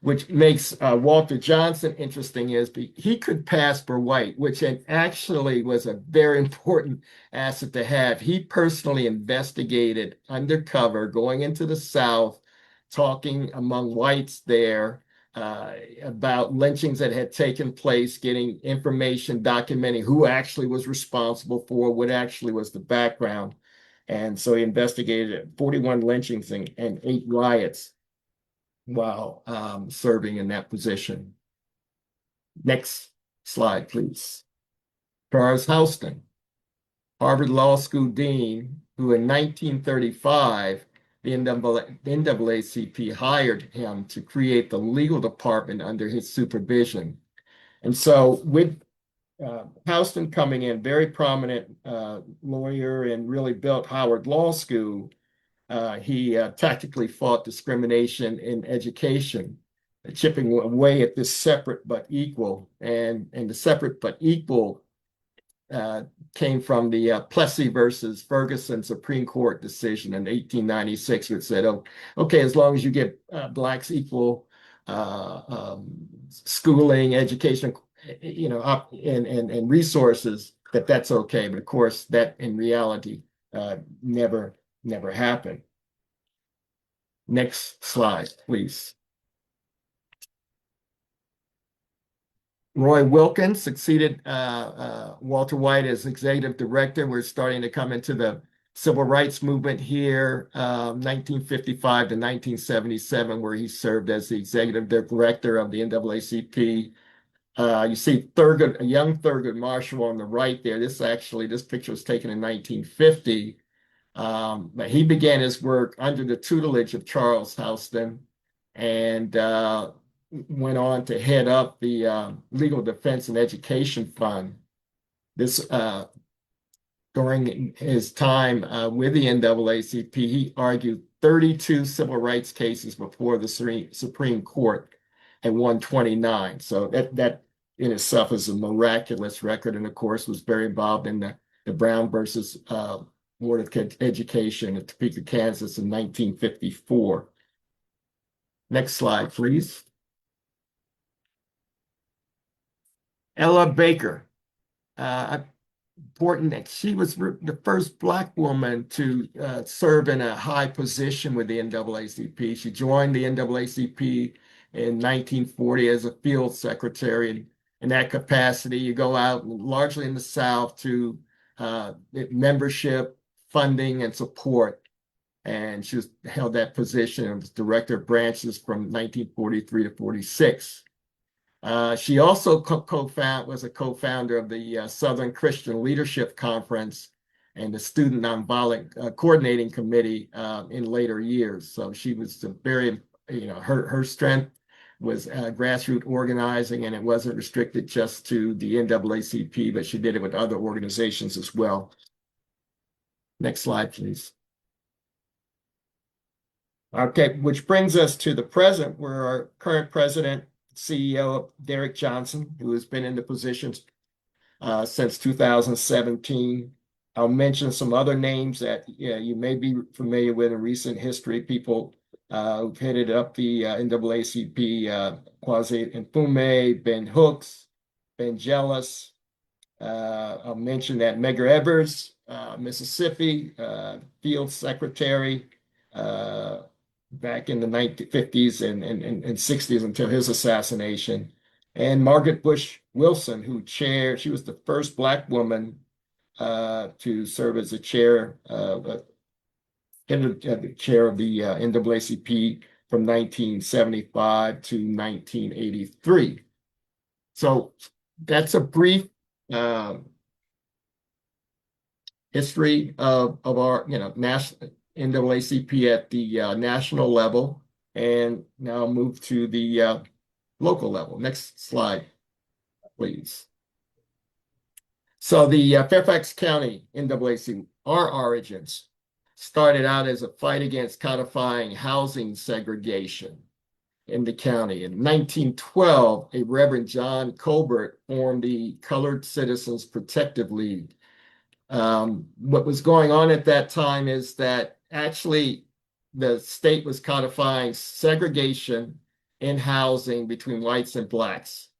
which makes Walter Johnson interesting is he could pass for white, which actually was a very important asset to have. He personally investigated undercover, going into the South, talking among whites there about lynchings that had taken place, getting information, documenting who actually was responsible for, what actually was the background. And so he investigated 41 lynchings and 8 riots while serving in that position. Next slide, please. Charles Houston, Harvard Law School dean, who in 1935, the NAACP hired him to create the legal department under his supervision. And so with Houston coming in, very prominent lawyer and really built Howard Law School, he tactically fought discrimination in education, chipping away at this separate but equal. And the separate but equal came from the Plessy versus Ferguson Supreme Court decision in 1896, which said, oh, okay, as long as you get Blacks equal schooling, education, and resources, that's okay. But of course, that in reality never happened. Next slide, please. Roy Wilkins succeeded Walter White as executive director. We're starting to come into the civil rights movement here, 1955 to 1977, where he served as the executive director of the NAACP. You see a young Thurgood Marshall on the right there. This picture was taken in 1950. But he began his work under the tutelage of Charles Houston and went on to head up the Legal Defense and Education Fund. This during his time with the NAACP, he argued 32 civil rights cases before the Supreme Court and won 29. So that in itself is a miraculous record, and of course was very involved in the Brown versus Board of Education in Topeka, Kansas in 1954. Next slide, please. Ella Baker. Important that she was the first Black woman to serve in a high position with the NAACP. She joined the NAACP in 1940 as a field secretary. In that capacity, you go out largely in the South to membership, funding, and support. And she held that position and was director of branches from 1943 to 46. She also was a co-founder of the Southern Christian Leadership Conference and the Student Nonviolent Coordinating Committee in later years. So she was very, her strength was grassroots organizing, and it wasn't restricted just to the NAACP, but she did it with other organizations as well. Next slide, please. Okay, which brings us to the present, where our current president, CEO Derek Johnson, who has been in the position since 2017. I'll mention some other names that you may be familiar with in recent history, people who've headed up the NAACP, Kwasi Mfume, Ben Hooks, Ben Jealous. I'll mention that Medgar Evers, Mississippi, field secretary, back in the 1950s and 60s until his assassination. And Margaret Bush Wilson, she was the first Black woman to serve as the chair of the NAACP from 1975 to 1983. So that's a brief history of our national NAACP at the national level, and now move to the local level. Next slide, please. So the Fairfax County NAACP, our origins started out as a fight against codifying housing segregation in the county. In 1912, a Reverend John Colbert formed the Colored Citizens Protective League. What was going on at that time is that actually the state was codifying segregation in housing between whites and Blacks.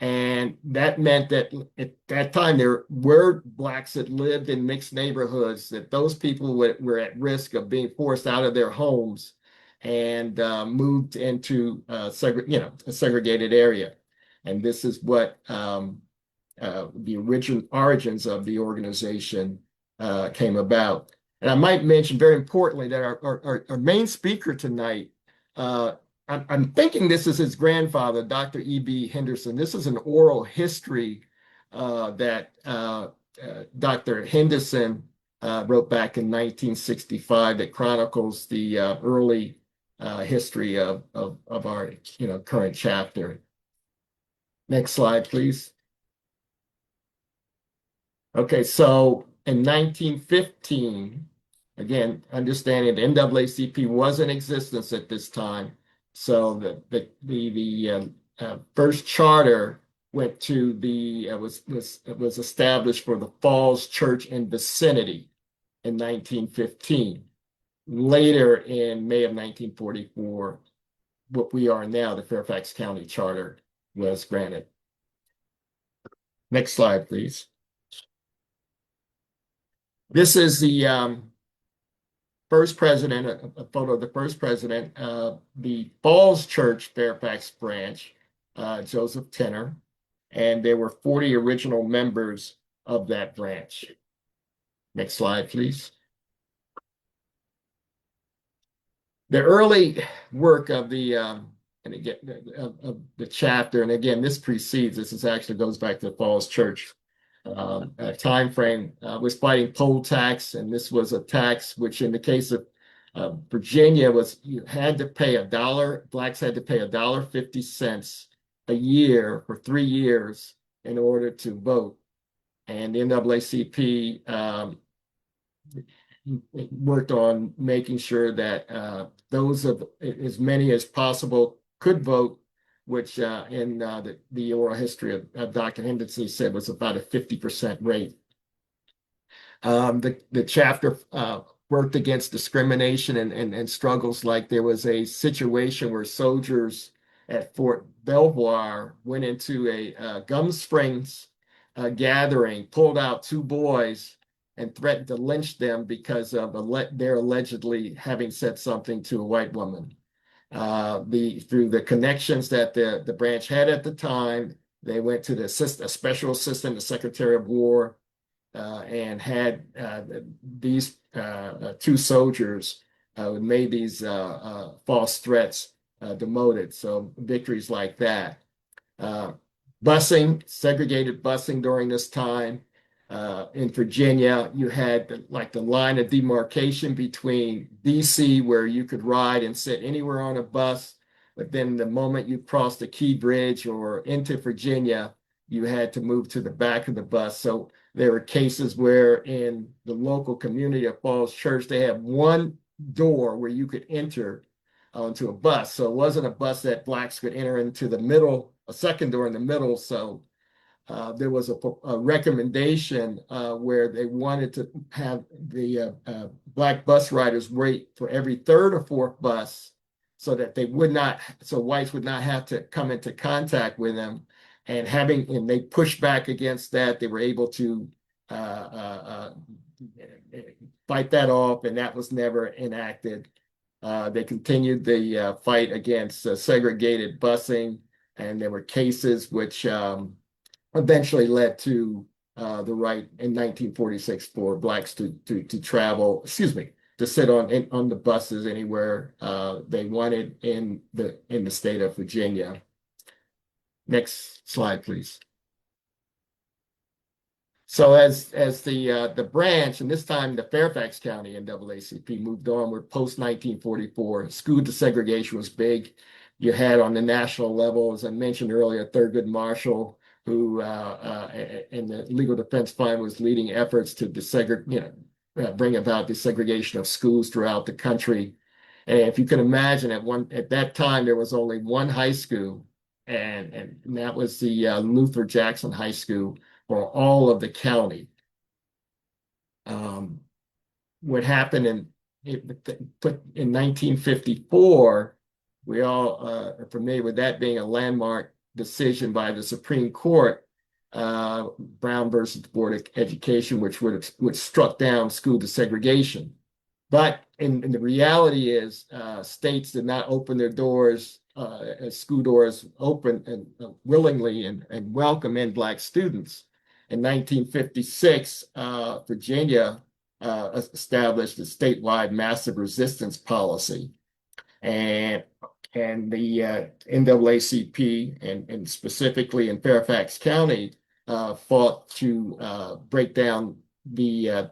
And that meant that at that time there were Blacks that lived in mixed neighborhoods, that those people were at risk of being forced out of their homes and moved into a segregated area. And this is what the origins of the organization came about. And I might mention very importantly that our main speaker tonight, I'm thinking this is his grandfather, Dr. E.B. Henderson. This is an oral history that Dr. Henderson wrote back in 1965 that chronicles the early history of our current chapter. Next slide, please. Okay, so in 1915, again, understanding the NAACP was in existence at this time, so the first charter went to was established for the Falls Church and vicinity in 1915. Later, in May of 1944, what we are now, the Fairfax County Charter, was granted. Next slide, please. This is the first president, a photo of the first president, the Falls Church Fairfax branch, Joseph Tenner, and there were 40 original members of that branch. Next slide, please. The early work of the and again of the chapter, and again, this precedes. This actually goes back to the Falls Church time frame. Was fighting poll tax, and this was a tax which, in the case of Virginia, was you had to pay $1. Blacks had to pay $1.50 a year for 3 years in order to vote, and the NAACP worked on making sure that those of as many as possible could vote, which in the oral history of Dr. Henderson said was about a 50% rate. The chapter worked against discrimination and struggles, like there was a situation where soldiers at Fort Belvoir went into a Gum Springs gathering, pulled out 2 boys, and threatened to lynch them because of their allegedly having said something to a white woman. Through the connections that the branch had at the time, they went to a special assistant, the Secretary of War, and had these 2 soldiers who made these false threats demoted. So victories like that. Busing, segregated busing during this time. In Virginia, you had like the line of demarcation between DC, where you could ride and sit anywhere on a bus, but then the moment you crossed the Key Bridge or into Virginia, you had to move to the back of the bus. So there were cases where in the local community of Falls Church, they had one door where you could enter onto a bus. So it wasn't a bus that blacks could enter into the middle, a second door in the middle. So there was a recommendation where they wanted to have the black bus riders wait for every 3rd or 4th bus so that so whites would not have to come into contact with them. And they pushed back against that. They were able to fight that off, and that was never enacted. They continued the fight against segregated busing, and there were cases which eventually led to the right in 1946 for blacks to travel, to sit on the buses anywhere they wanted in the state of Virginia. Next slide, please. So as the branch, and this time the Fairfax County NAACP moved onward post 1944, school desegregation was big. You had on the national level, as I mentioned earlier, Thurgood Marshall, who in the Legal Defense Fund was leading efforts to bring about desegregation of schools throughout the country. And if you can imagine, at that time there was only one high school, and that was the Luther Jackson High School for all of the county. What happened in 1954, we all are familiar with that being a landmark decision by the Supreme Court, Brown versus the Board of Education, which struck down school desegregation. But in the reality is, states did not open their doors, school doors open and willingly and welcome in black students. In 1956, Virginia established a statewide massive resistance policy, and the NAACP and specifically in Fairfax County fought to break down the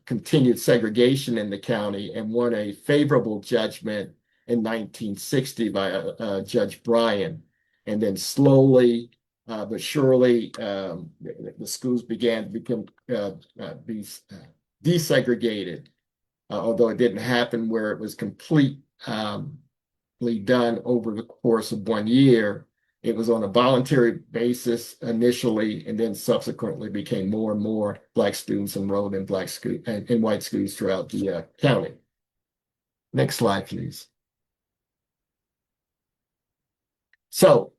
continued segregation in the county and won a favorable judgment in 1960 by Judge Bryan. And then slowly but surely, the schools began to become be desegregated, although it didn't happen where it was completely done over the course of 1 year. It was on a voluntary basis initially, and then subsequently became more and more black students enrolled in white schools throughout the county. Next slide, please. So,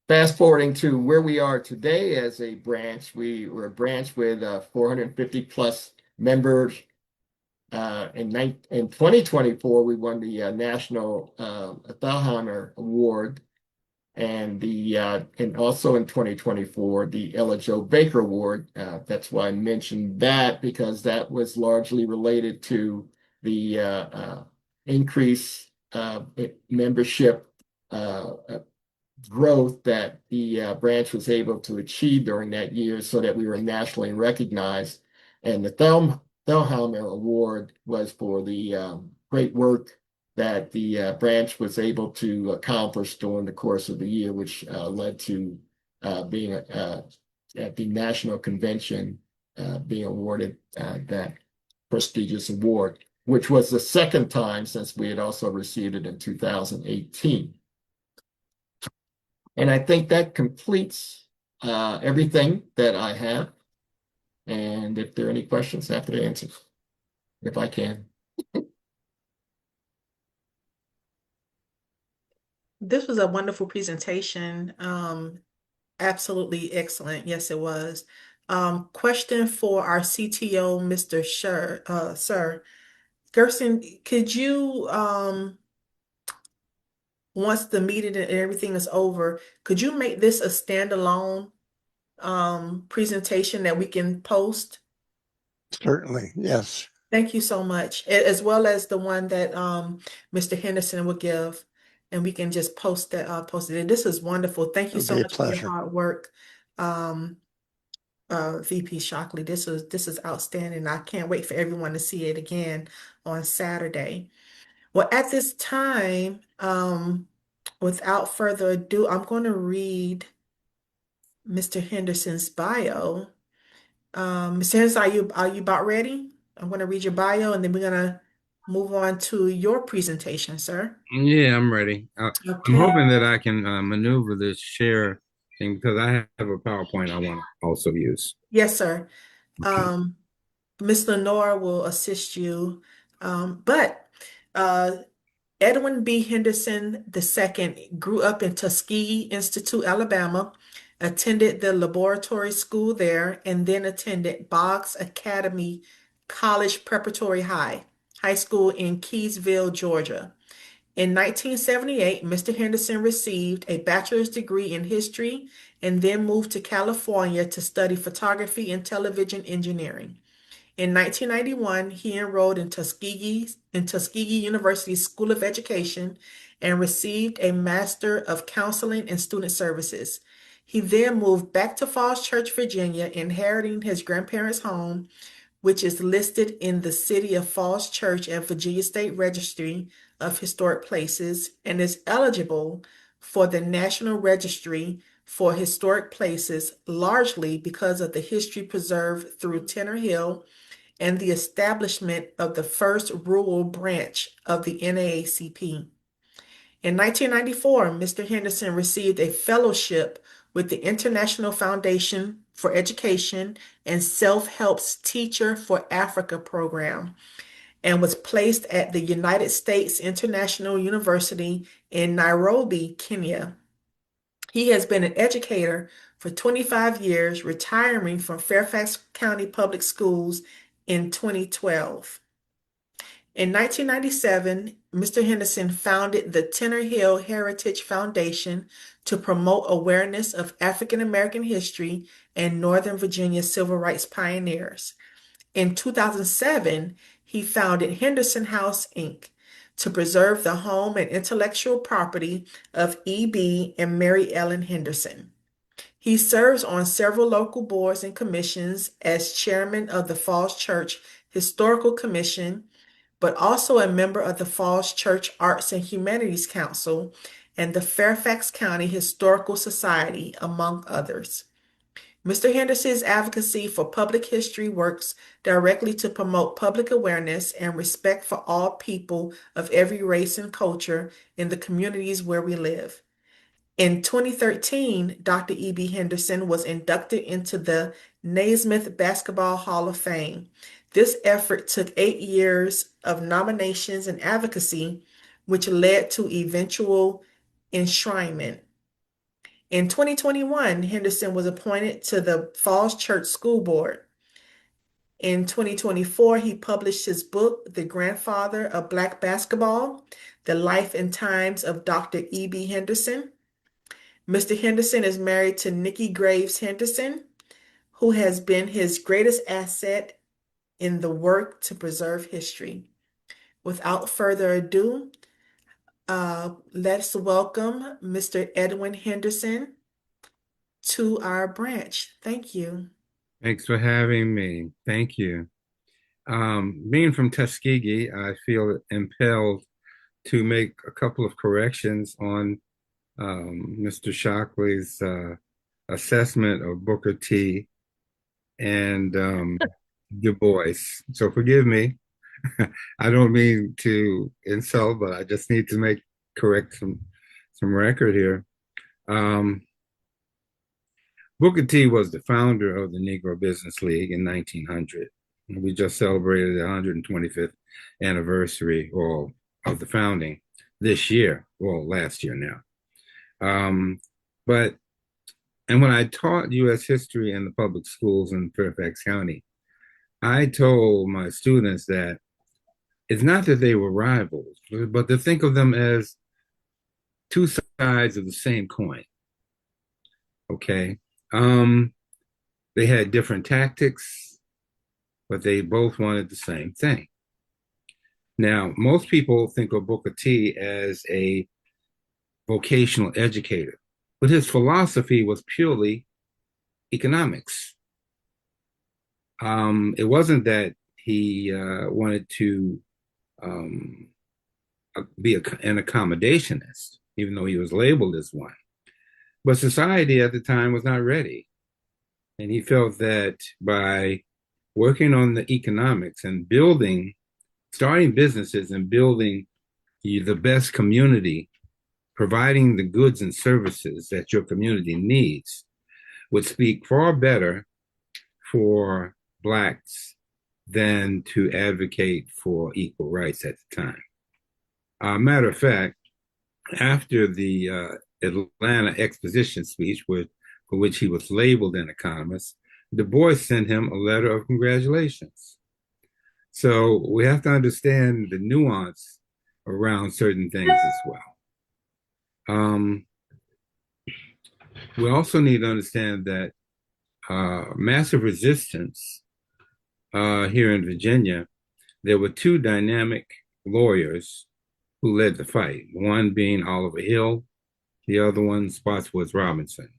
fast forwarding to where we are today as a branch, we're a branch with 450 plus members. In 2024, we won the National Thalheimer Award, and also in 2024 the Ella Jo Baker Award. That's why I mentioned that, because that was largely related to the increase membership growth that the branch was able to achieve during that year, so that we were nationally recognized. And the Thalheimer Award was for the great work that the branch was able to accomplish during the course of the year, which led to being at the national convention being awarded that prestigious award, which was the second time since we had also received it in 2018. And I think that completes everything that I have. And if there are any questions, happy to answer, if I can. This was a wonderful presentation. Absolutely excellent. Yes, it was. Question for our CTO, Mr. Sir Gerson, could you, once the meeting and everything is over, could you make this a standalone presentation that we can post? Certainly, yes. Thank you so much. As well as the one that Mr. Henderson will give, and we can just post that post it. And this is wonderful. Thank you It'll so be a much for your pleasure. hard work, VP Shockley. This is outstanding. I can't wait for everyone to see it again on Saturday. Well, at this time, without further ado, I'm going to read Mr. Henderson's bio. Mr. Henderson, are you about ready? I'm going to read your bio, and then we're going to move on to your presentation, sir. Yeah, I'm ready. I'm Okay. hoping that I can maneuver this share thing, because I have a PowerPoint I want to also use. Yes, sir. Okay. Miss Lenore will assist you. But Edwin B. Henderson II grew up in Tuskegee Institute, Alabama, attended the laboratory school there, and then attended Boggs Academy College Preparatory High School in Keysville, Georgia. In 1978, Mr. Henderson received a bachelor's degree in history and then moved to California to study photography and television engineering. In 1991, he enrolled in Tuskegee University School of Education and received a Master of Counseling and Student Services. He then moved back to Falls Church, Virginia, inheriting his grandparents' home, which is listed in the City of Falls Church at Virginia State Registry of Historic Places, and is eligible for the National Registry for Historic Places, largely because of the history preserved through Tenor Hill and the establishment of the first rural branch of the NAACP. In 1994, Mr. Henderson received a fellowship with the International Foundation for Education and Self-Help's Teacher for Africa program, and was placed at the United States International University in Nairobi, Kenya. He has been an educator for 25 years, retiring from Fairfax County Public Schools in 2012. In 1997, Mr. Henderson founded the Tenor Hill Heritage Foundation to promote awareness of African American history and Northern Virginia civil rights pioneers. In 2007, he founded Henderson House, Inc. to preserve the home and intellectual property of E.B. and Mary Ellen Henderson. He serves on several local boards and commissions as chairman of the Falls Church Historical Commission, but also a member of the Falls Church Arts and Humanities Council and the Fairfax County Historical Society, among others. Mr. Henderson's advocacy for public history works directly to promote public awareness and respect for all people of every race and culture in the communities where we live. In 2013, Dr. E.B. Henderson was inducted into the Naismith Basketball Hall of Fame. This effort took 8 years of nominations and advocacy, which led to eventual enshrinement. In 2021, Henderson was appointed to the Falls Church School Board. In 2024, he published his book, The Grandfather of Black Basketball, The Life and Times of Dr. E.B. Henderson. Mr. Henderson is married to Nikki Graves Henderson, who has been his greatest asset in the work to preserve history. Without further ado, let's welcome Mr. Edwin Henderson to our branch. Thank you. Thanks for having me. Thank you. Being from Tuskegee, I feel impelled to make a couple of corrections on Mr. Shockley's assessment of Booker T and Du Bois. So forgive me. I don't mean to insult, but I just need to correct some record here. Booker T was the founder of the Negro Business League in 1900. We just celebrated the 125th anniversary of the founding this year, well, last year now. And when I taught U.S. history in the public schools in Fairfax County, I told my students that it's not that they were rivals, but to think of them as two sides of the same coin. Okay. They had different tactics, but they both wanted the same thing. Now, most people think of Booker T as a vocational educator, but his philosophy was purely economics. It wasn't that he wanted to be an accommodationist, even though he was labeled as one. But society at the time was not ready. And he felt that by working on the economics and starting businesses and building the best community, providing the goods and services that your community needs, would speak far better for Blacks than to advocate for equal rights at the time. Matter of fact, after the Atlanta Exposition speech, for which he was labeled an economist, Du Bois sent him a letter of congratulations. So we have to understand the nuance around certain things as well. We also need to understand that massive resistance here in Virginia, there were two dynamic lawyers who led the fight, one being Oliver Hill, the other one Spotswood Robinson.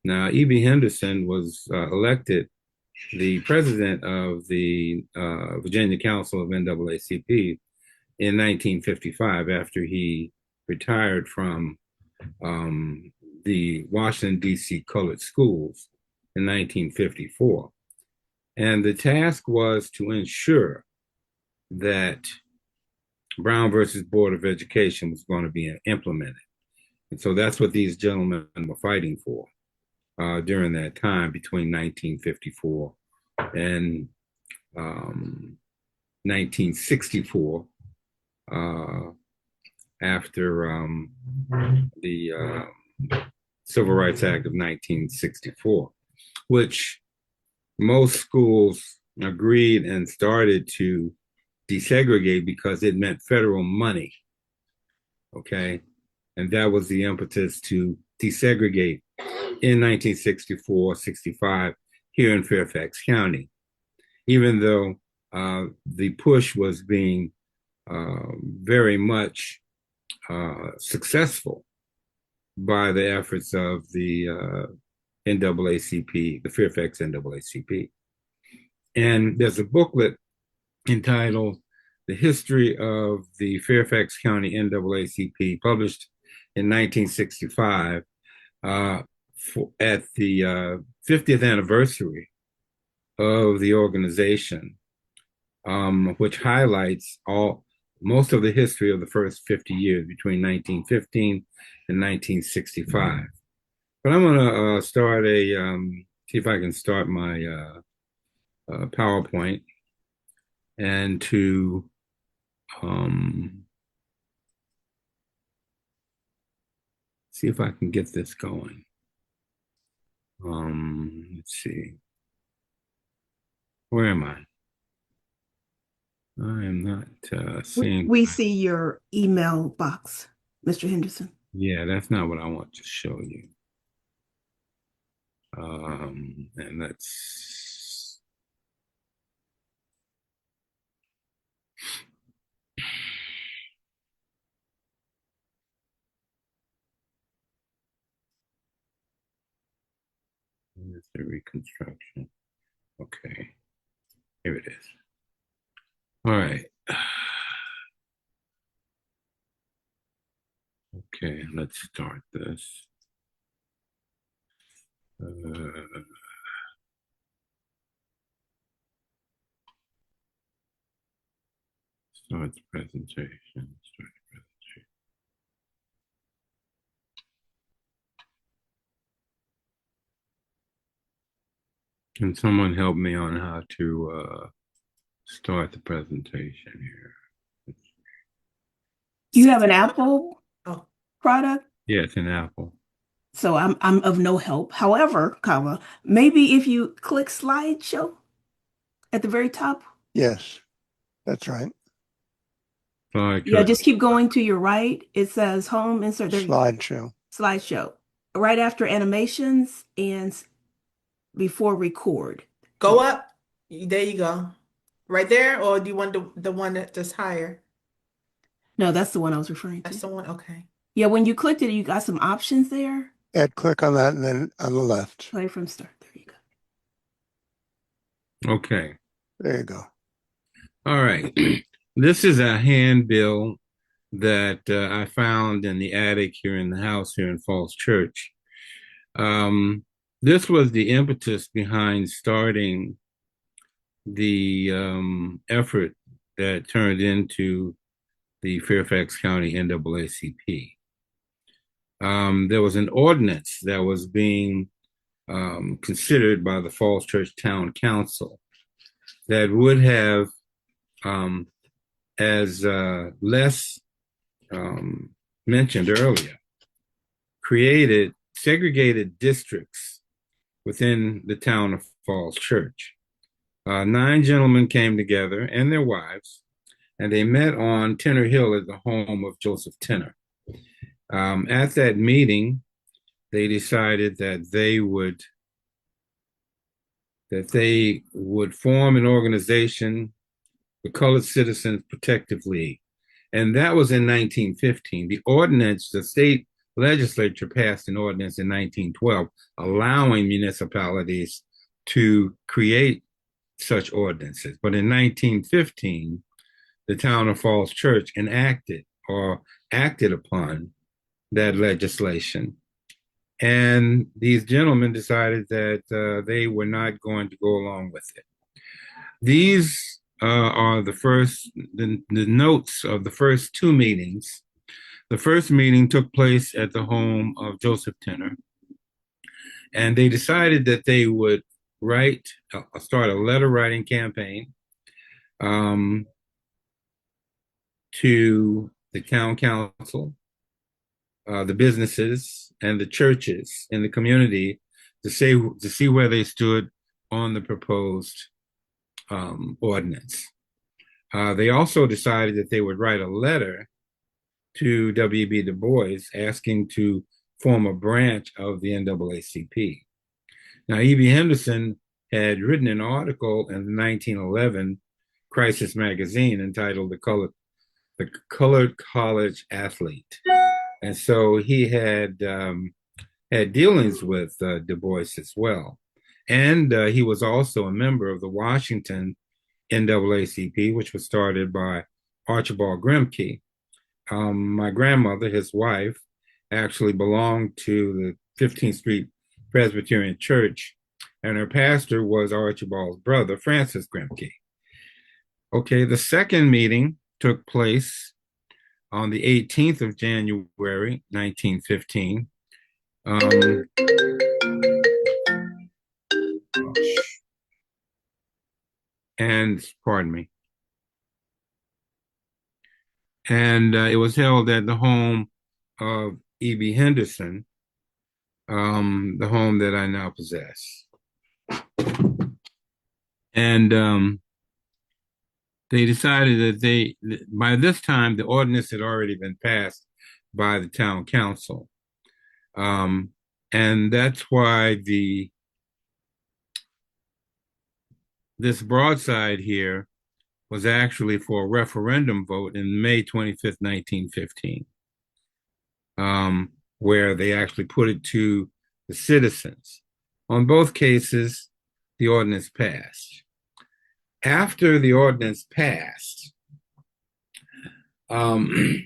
Now, E.B. Henderson was elected the president of the Virginia Council of NAACP in 1955 after he retired from the Washington, D.C. colored schools in 1954. And the task was to ensure that Brown versus Board of Education was going to be implemented. And so that's what these gentlemen were fighting for during that time between 1954 and 1964 after the Civil Rights Act of 1964, which most schools agreed and started to desegregate because it meant federal money. Okay. And that was the impetus to desegregate in 1964, 65 here in Fairfax County, even though the push was being very much successful by the efforts of the NAACP, the Fairfax NAACP. And there's a booklet entitled The History of the Fairfax County NAACP, published in 1965 at the 50th anniversary of the organization, which highlights most of the history of the first 50 years between 1915 and 1965. But I'm going to see if I can start my PowerPoint and to see if I can get this going. Let's see. Where am I? I am not seeing. We see your email box, Mr. Henderson. Yeah, that's not what I want to show you. And let's. Here's the reconstruction. Okay, here it is. All right. Okay, let's start this. Start the presentation. Start the presentation. Can someone help me on how to start the presentation here? You have an Apple Oh. product? Yeah, it's an Apple. So I'm of no help. However, comma, maybe if you click slideshow at the very top. Yes, that's right. Yeah, just keep going to your right. It says home, insert there. Slideshow. Slideshow. Right after animations and before record. Go up. There you go. Right there, or do you want the one that's higher? No, that's the one I was referring to. That's the one, okay. Yeah, when you clicked it, you got some options there. Ed, click on that and then on the left. Play from start. There you go. Okay. There you go. All right. This is a handbill that I found in the attic here in the house here in Falls Church. This was the impetus behind starting the effort that turned into the Fairfax County NAACP. There was an ordinance that was being considered by the Falls Church Town Council that would have, as Les mentioned earlier, created segregated districts within the town of Falls Church. 9 gentlemen came together and their wives, and they met on Tenor Hill at the home of Joseph Tenor. At that meeting, they decided that they would form an organization, the Colored Citizens Protective League. And that was in 1915. The ordinance, the state legislature passed an ordinance in 1912 allowing municipalities to create such ordinances. But in 1915, the town of Falls Church enacted or acted upon that legislation. And these gentlemen decided that they were not going to go along with it. These are the notes of the first 2 meetings. The first meeting took place at the home of Joseph Tenor, and they decided that they would start a letter writing campaign to the town council, the businesses, and the churches in the community to see where they stood on the proposed ordinance. They also decided that they would write a letter to W.B. Du Bois asking to form a branch of the NAACP. Now, E.B. Henderson had written an article in the 1911 Crisis magazine entitled The Colored College Athlete. And so he had dealings with Du Bois as well. And he was also a member of the Washington NAACP, which was started by Archibald Grimke. My grandmother, his wife, actually belonged to the 15th Street Presbyterian Church, and her pastor was Archibald's brother, Francis Grimke. Okay, the second meeting took place on the 18th of January, 1915. And pardon me. And it was held at the home of E.B. Henderson, the home that I now possess. And they decided that by this time, the ordinance had already been passed by the town council. And that's why this broadside here was actually for a referendum vote in May 25th, 1915, where they actually put it to the citizens. On both cases, the ordinance passed. After the ordinance passed, the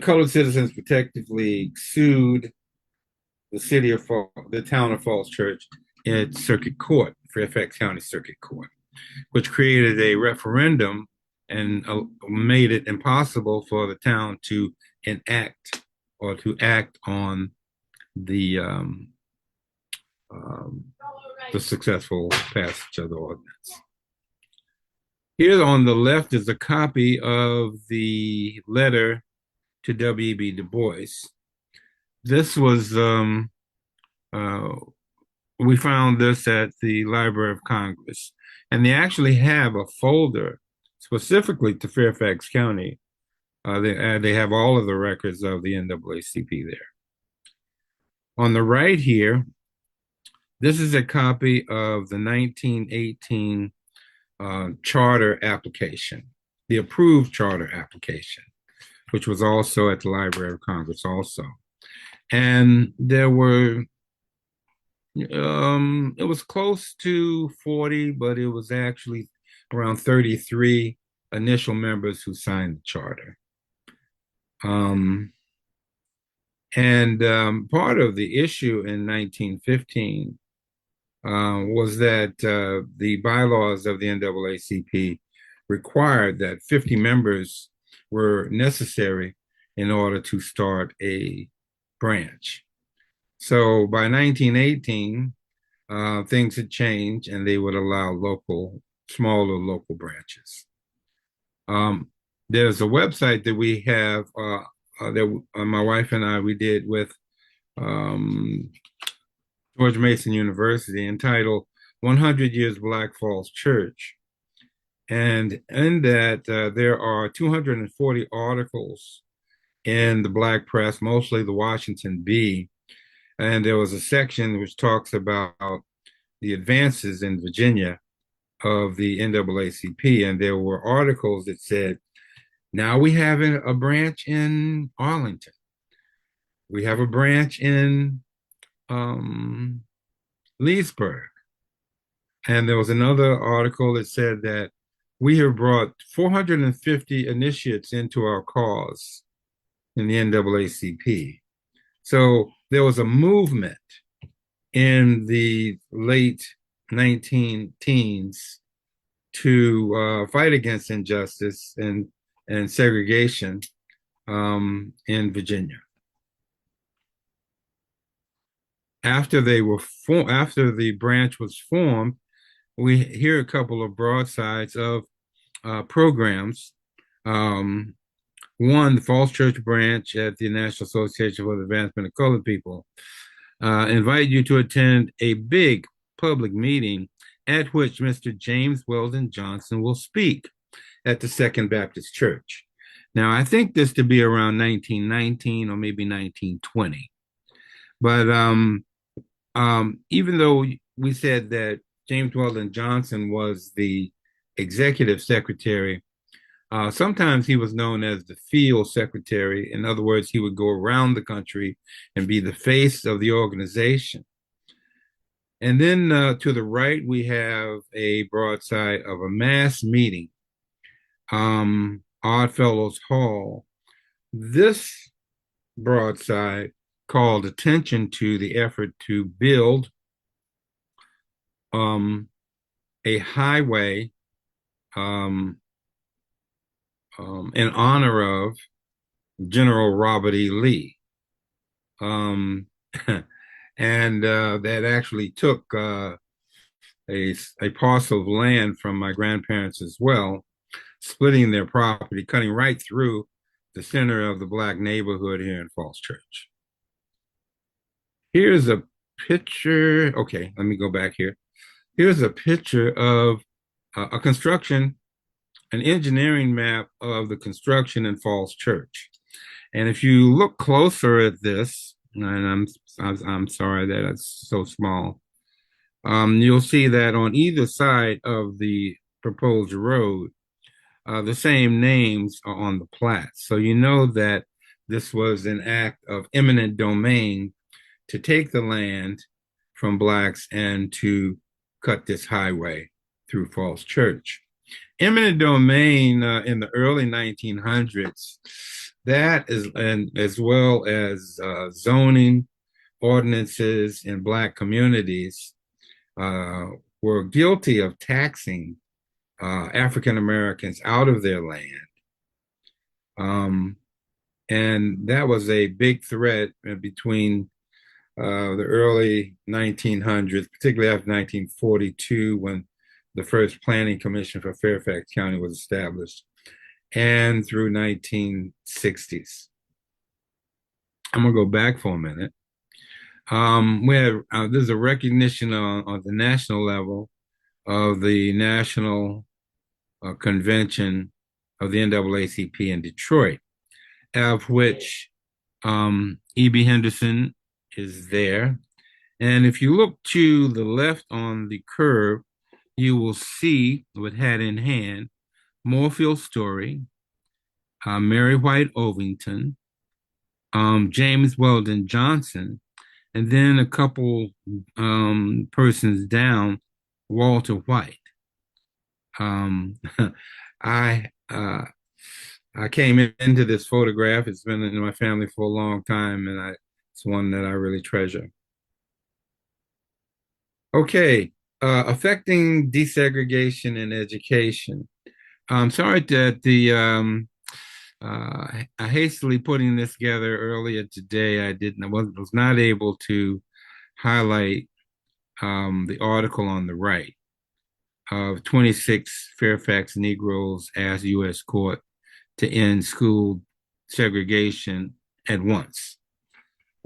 Colored Citizens Protective sued the town of Falls Church at Circuit Court, Fairfax County Circuit Court, which created a referendum and made it impossible for the town to enact or to act on the successful passage of the ordinance. Here on the left is a copy of the letter to W.E.B. Du Bois. This was, we found this at the Library of Congress, and they actually have a folder specifically to Fairfax County. They have all of the records of the NAACP there. On the right here, this is a copy of the 1918 charter application, the approved charter application, which was also at the Library of Congress also. And there were, it was close to 40, but it was actually around 33 initial members who signed the charter. Part of the issue in 1915 was that the bylaws of the NAACP required that 50 members were necessary in order to start a branch. So by 1918, things had changed and they would allow smaller local branches. There's a website that we have that my wife and I, we did with George Mason University, entitled 100 Years Black Falls Church. And in that, there are 240 articles in the Black press, mostly the Washington Bee. And there was a section which talks about the advances in Virginia of the NAACP. And there were articles that said, now we have a branch in Arlington. We have a branch in Leesburg. And there was another article that said that we have brought 450 initiates into our cause in the NAACP. So there was a movement in the late 19 teens to fight against injustice and segregation in Virginia. After the branch was formed, we hear a couple of broadsides of programs. One, the Falls Church branch at the National Association for the Advancement of Colored People invite you to attend a big public meeting at which Mr. James Weldon Johnson will speak at the Second Baptist Church. Now, I think this to be around 1919 or maybe 1920. But even though we said that James Weldon Johnson was the executive secretary, sometimes he was known as the field secretary. In other words, he would go around the country and be the face of the organization. And then to the right, we have a broadside of a mass meeting, Oddfellows Hall. This broadside called attention to the effort to build a highway in honor of General Robert E. Lee. And that actually took a parcel of land from my grandparents as well, splitting their property, cutting right through the center of the Black neighborhood here in Falls Church. Here's a picture. Okay, let me go back here. here's a picture of a construction, an engineering map of the construction in Falls Church. And if you look closer at this, and I'm sorry that it's so small, you'll see that on either side of the proposed road, the same names are on the plat. So you know that this was an act of eminent domain to take the land from Blacks and to cut this highway through Falls Church. Eminent domain in the early 1900s, that is, and as well as zoning ordinances in Black communities, uh, were guilty of taxing African Americans out of their land. And that was a big threat between the early 1900s, particularly after 1942, when the first Planning Commission for Fairfax County was established, and through 1960s. I'm gonna go back for a minute. There's a recognition on the national level of the National Convention of the NAACP in Detroit, of which E.B. Henderson is there. And if you look to the left on the curve, you will see with hat in hand, Moorfield Story, Mary White Ovington, James Weldon Johnson, and then a couple persons down, Walter White. I came into this photograph. It's been in my family for a long time, and it's one that I really treasure. Okay, affecting desegregation in education. I'm sorry that I hastily putting this together earlier today. I was not able to highlight the article on the right of 26 Fairfax Negroes asked U.S. court to end school segregation at once.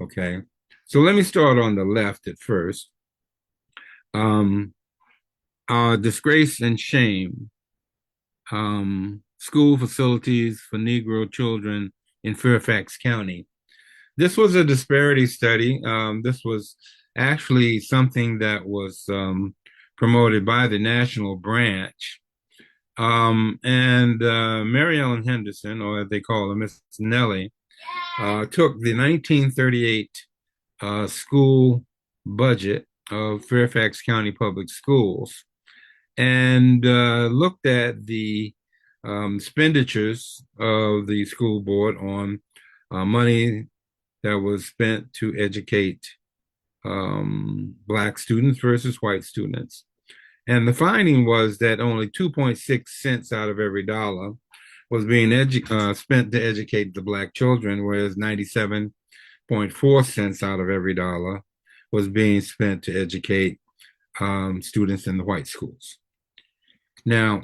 Okay, so let me start on the left at first. Disgrace and shame. School facilities for Negro children in Fairfax County. This was a disparity study. This was actually something that was promoted by the national branch. And Mary Ellen Henderson, or as they call her, Miss Nellie, took the 1938 school budget of Fairfax County Public Schools and looked at the expenditures of the school board on money that was spent to educate Black students versus white students. And the finding was that only 2.6 cents out of every dollar was being spent to educate the Black children, whereas 97.4 cents out of every dollar was being spent to educate students in the white schools. Now,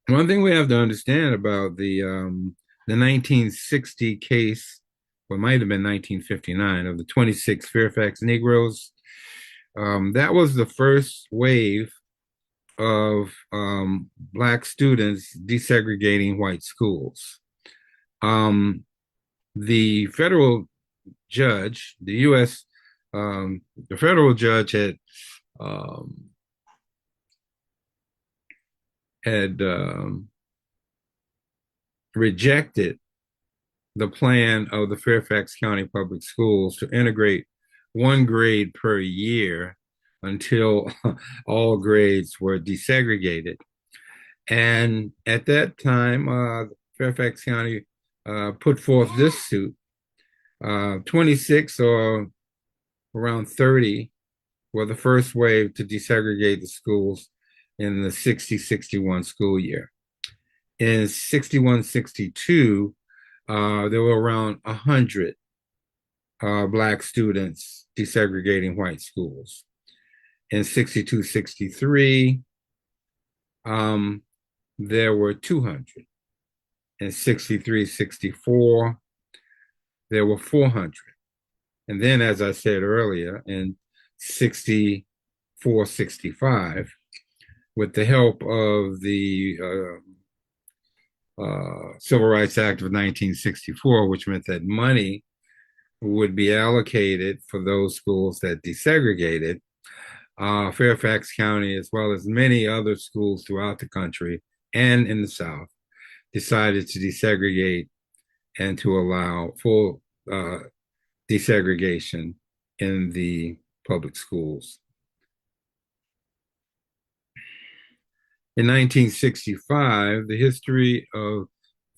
one thing we have to understand about the 1960 case, or it might have been 1959, of the 26 Fairfax Negroes, that was the first wave of Black students desegregating white schools. The federal judge, the federal judge had rejected the plan of the Fairfax County Public Schools to integrate one grade per year until all grades were desegregated. And at that time, Fairfax County put forth this suit. 26 or around 30 were the first wave to desegregate the schools in the 60-61 school year. In 61-62, there were around 100 Black students desegregating white schools. In 62-63, there were 200. In 63-64, there were 400. And then, as I said earlier, in 64-65, 465 with the help of the Civil Rights Act of 1964, which meant that money would be allocated for those schools that desegregated. Fairfax County, as well as many other schools throughout the country and in the South, decided to desegregate and to allow full desegregation in the public schools. In 1965, the history of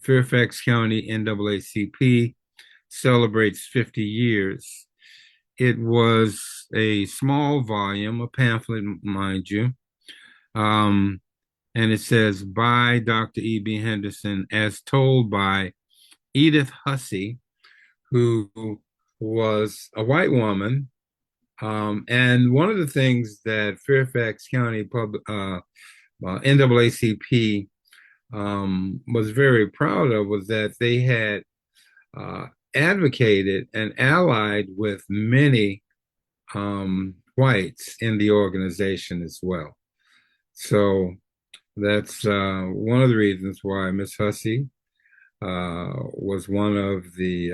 Fairfax County NAACP celebrates 50 years. It was a small volume, a pamphlet, mind you, and it says, by Dr. E.B. Henderson, as told by Edith Hussey, who was a white woman. And one of the things that Fairfax County NAACP was very proud of was that they had advocated and allied with many whites in the organization as well. So that's one of the reasons why Miss Hussey was one of the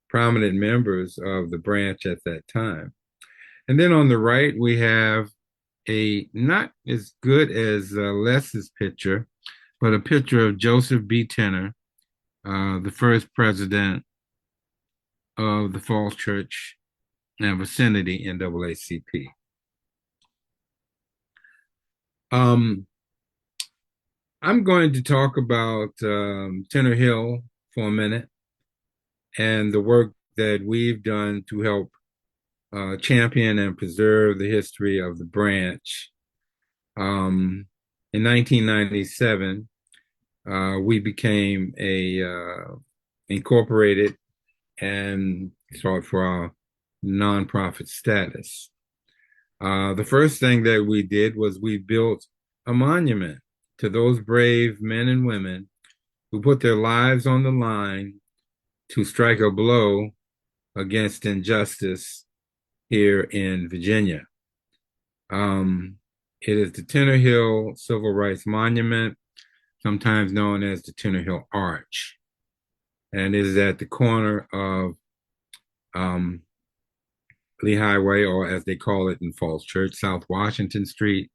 prominent members of the branch at that time. And then on the right, we have a not as good as Les's picture, but a picture of Joseph B. Tenner, the first president of the Falls Church and vicinity NAACP. I'm going to talk about Tenner Hill for a minute and the work that we've done to help champion and preserve the history of the branch. In 1997, we became incorporated and sought for our nonprofit status. The first thing that we did was we built a monument to those brave men and women who put their lives on the line to strike a blow against injustice here in Virginia. It is the Tenner Hill Civil Rights Monument, sometimes known as the Tenner Hill Arch, and it is at the corner of Lee Highway, or as they call it in Falls Church, South Washington Street,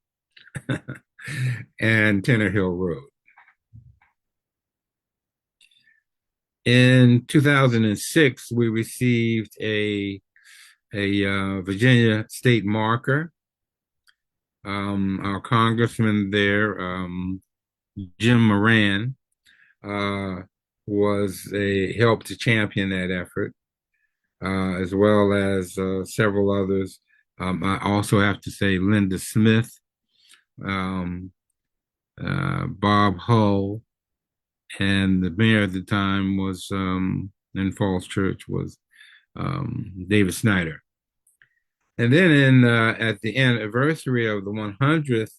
and Tenner Hill Road. In 2006, we received a Virginia state marker. Our congressman there, Jim Moran, was a help to champion that effort, as well as several others. I also have to say Linda Smith, Bob Hull, and the mayor at the time was in Falls Church was David Snyder. And then at the anniversary of the 100th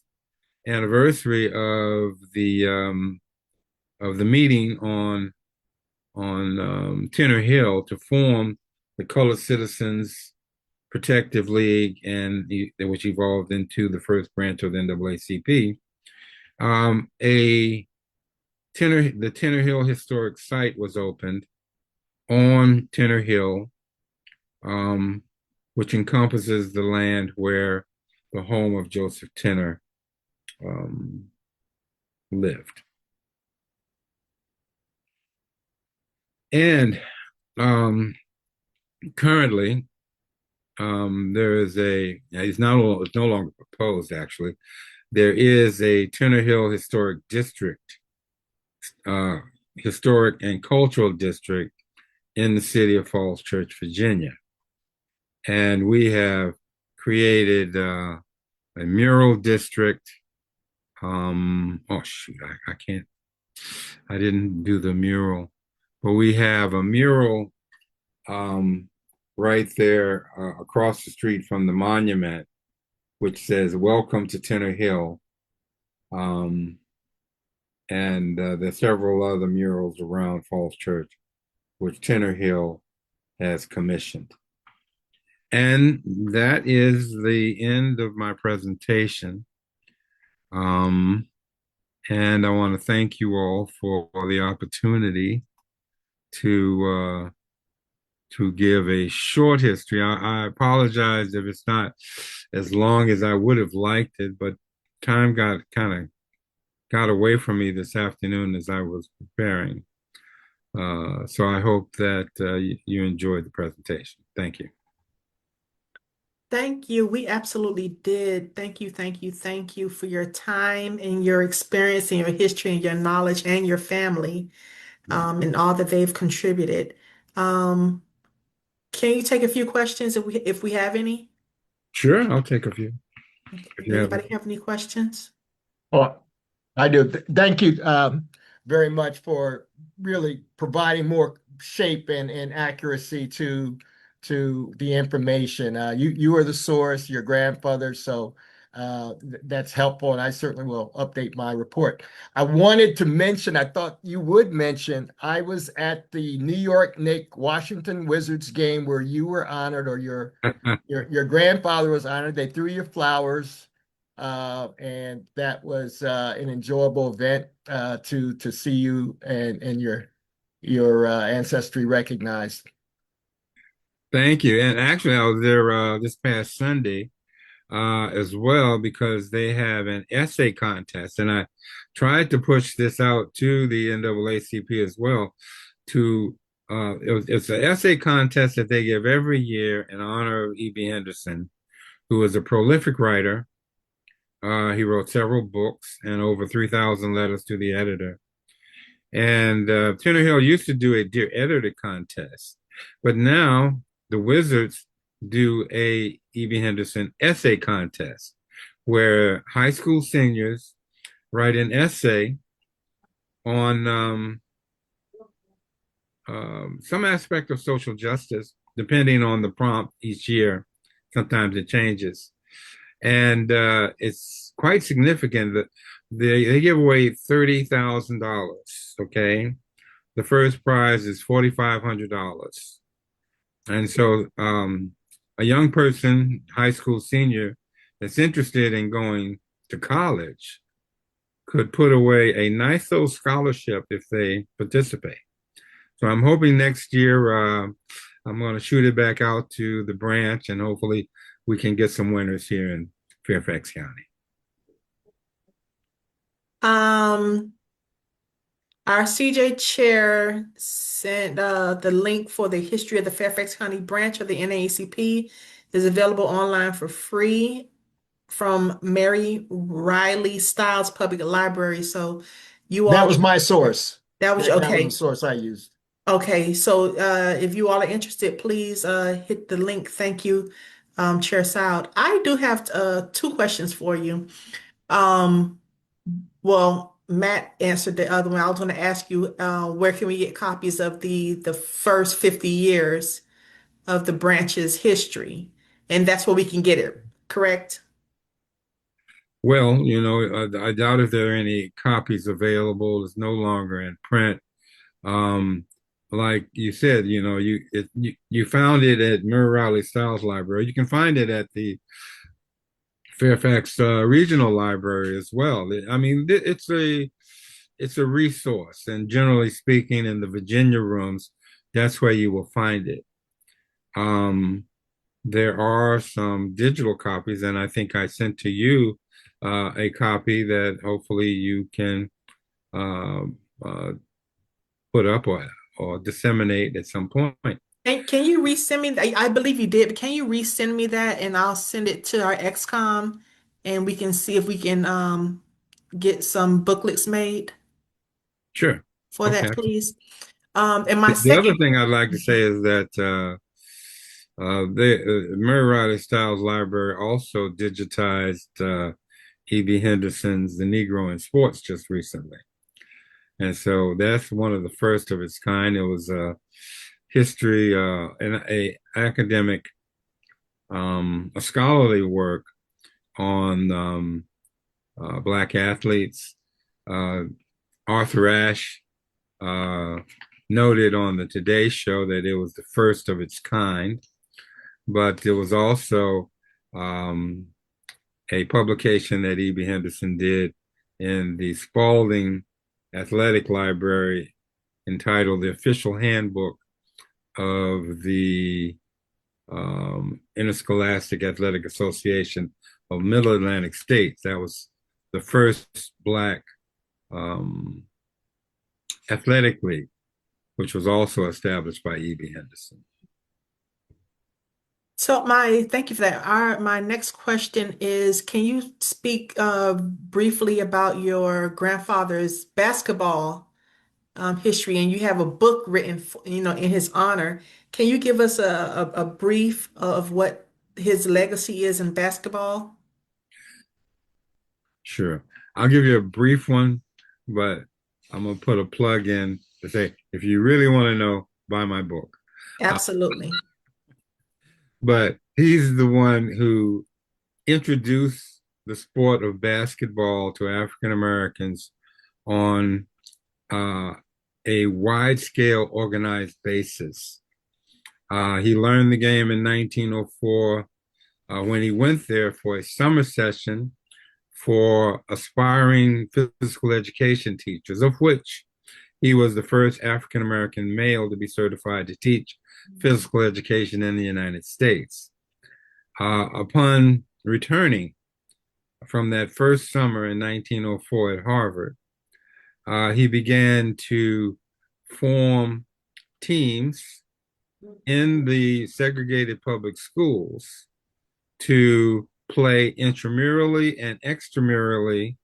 anniversary of the meeting on Tenner Hill to form the Colored Citizens Protective League, and which evolved into the first branch of the NAACP. The Tenner Hill Historic Site was opened on Tenner Hill, which encompasses the land where the home of Joseph Tenner lived. And currently, there is it's no longer proposed actually, there is a Tenner Hill Historic District, Historic and Cultural District in the city of Falls Church, Virginia. And we have created a mural district. Oh shoot, I didn't do the mural, but we have a mural right there across the street from the monument, which says, "Welcome to Tenner Hill." And there's several other murals around Falls Church, which Tenner Hill has commissioned. And that is the end of my presentation. Um, and I want to thank you all for the opportunity to give a short history. I apologize if it's not as long as I would have liked it, but time got away from me this afternoon as I was preparing. So I hope that you enjoyed the presentation. Thank you. Thank you. We absolutely did. Thank you, thank you, thank you for your time and your experience and your history and your knowledge and your family, and all that they've contributed. Um, can you take a few questions if we have any? Sure, I'll take a few. If Okay. you have Anybody have any questions? Well, I do. Thank you very much for really providing more shape and accuracy to the information. You are the source, your grandfather, so that's helpful, and I certainly will update my report. I wanted to mention, I thought you would mention, I was at the New York Knicks Washington Wizards game where you were honored, or your grandfather was honored. They threw you flowers. And that was an enjoyable event to see you and your ancestry recognized. Thank you. And actually, I was there this past Sunday as well because they have an essay contest, and I tried to push this out to the NAACP as well. It's an essay contest that they give every year in honor of E.B. Henderson, who was a prolific writer. He wrote several books and over 3,000 letters to the editor. And Turner Hill used to do a Dear Editor contest, but now the Wizards do a E.B. Henderson essay contest where high school seniors write an essay on some aspect of social justice, depending on the prompt each year. Sometimes it changes. And it's quite significant that they give away $30,000. Okay, the first prize is $4,500, and so a young person, high school senior, that's interested in going to college could put away a nice little scholarship if they participate. So I'm hoping next year I'm going to shoot it back out to the branch, and hopefully we can get some winners here in Fairfax County. Our CJ chair sent the link for the history of the Fairfax County branch of the NAACP is available online for free from Mary Riley Stiles Public Library. So you That all, was my source. that was That was okay. the source I used. Okay, so if you all are interested, please hit the link. Thank you, Chair Soud. I do have two questions for you. Um, well, Matt answered the other one. I was going to ask you, where can we get copies of the first 50 years of the branch's history? And that's where we can get it, correct? Well, I doubt if there are any copies available. It's no longer in print. Um, like you said, you found it at Murray Riley Stiles Library. You can find it at the Fairfax Regional Library as well. I mean, it's a resource, and generally speaking, in the Virginia rooms, that's where you will find it. Um, there are some digital copies, and I think I sent to you a copy that hopefully you can uh, uh, put up or disseminate at some point. And can you resend me that? I believe you did, but can you resend me that and I'll send it to our XCOM and we can see if we can get some booklets made Sure. for Okay. that, please. And my The other second, thing I'd like to say is that the Murray Riley Stiles Library also digitized E.B. Henderson's The Negro in Sports just recently. And so that's one of the first of its kind. It was a history and a scholarly work on Black athletes. Arthur Ashe noted on the Today Show that it was the first of its kind. but there was also a publication that E.B. Henderson did in the Spalding Athletic Library entitled The Official Handbook of the Interscholastic Athletic Association of Middle Atlantic States. That was the first Black athletic league, which was also established by E.B. Henderson. So thank you for that. My next question is, can you speak briefly about your grandfather's basketball history? And you have a book written, in his honor. Can you give us a brief of what his legacy is in basketball? Sure. I'll give you a brief one, but I'm going to put a plug in to say, if you really want to know, buy my book. Absolutely. But he's the one who introduced the sport of basketball to African Americans on a wide scale organized basis. He learned the game in 1904 when he went there for a summer session for aspiring physical education teachers, of which he was the first African American male to be certified to teach physical education in the United States. Upon returning from that first summer in 1904 at Harvard, he began to form teams in the segregated public schools to play intramurally and extramurally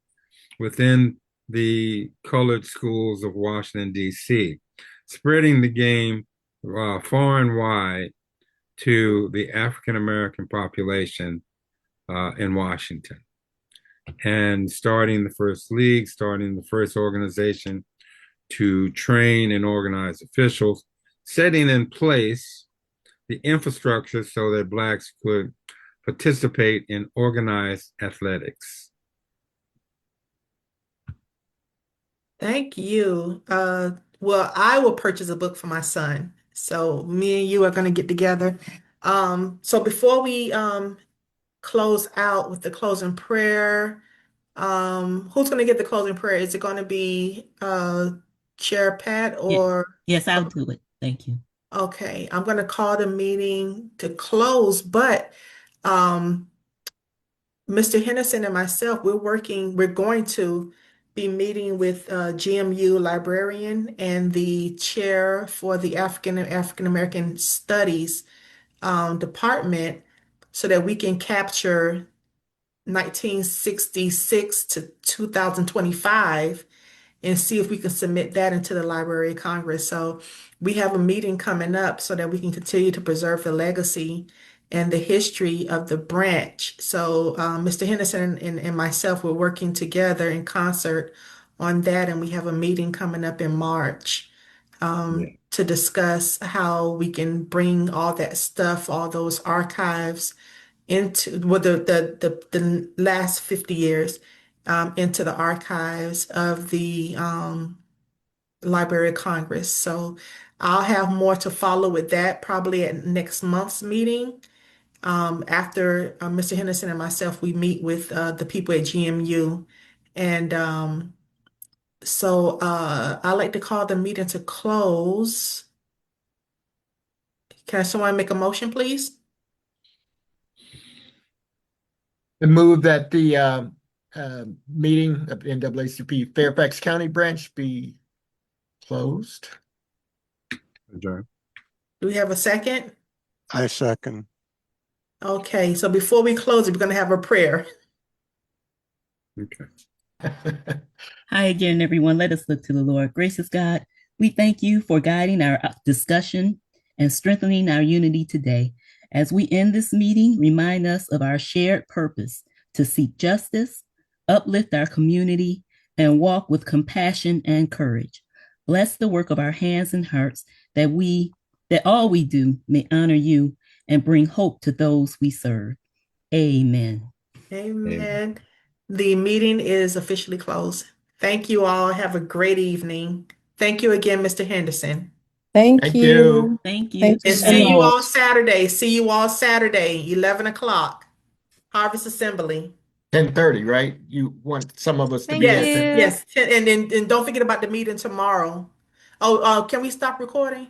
within the colored schools of Washington, D.C., spreading the game far and wide to the African American population in Washington. And starting the first league, starting the first organization to train and organize officials, setting in place the infrastructure so that Blacks could participate in organized athletics. Thank you. Well, I will purchase a book for my son. So me and you are going to get together. So before we close out with the closing prayer, who's going to get the closing prayer? Is it going to be Chair Pat Yeah. or? Yes, I'll do it. Thank you. Okay, I'm going to call the meeting to close, but um, Mr. Henderson and myself, we're going to be meeting with GMU librarian and the chair for the African American Studies department so that we can capture 1966 to 2025 and see if we can submit that into the Library of Congress. So we have a meeting coming up so that we can continue to preserve the legacy and the history of the branch. So Mr. Henderson and myself, we're working together in concert on that, and we have a meeting coming up in March to discuss how we can bring all that stuff, all those archives into the last 50 years into the archives of the Library of Congress. So I'll have more to follow with that probably at next month's meeting. After Mr. Henderson and myself, we meet with the people at GMU. And I'd like to call the meeting to close. Can someone make a motion, please? And move that the meeting of the NAACP Fairfax County branch be closed. Adjourn. Do we have a second? I second. Okay, so before we close, we're going to have a prayer. Okay. Hi again, everyone. Let us look to the Lord. Gracious God, we thank you for guiding our discussion and strengthening our unity today. As we end this meeting, remind us of our shared purpose to seek justice, uplift our community, and walk with compassion and courage. Bless the work of our hands and hearts that all we do may honor you and bring hope to those we serve. Amen. Amen. The meeting is officially closed. Thank you all. Have a great evening. Thank you again, Mr. Henderson. Thank Thank you. you. Thank you. Thank you And Good so see night. you all much. Saturday. See you all Saturday, 11 o'clock. Harvest Assembly. 10:30, right? You want some of us to Thank be there Yes, at 10:30? you. yes. And don't forget about the meeting tomorrow. Oh, can we stop recording?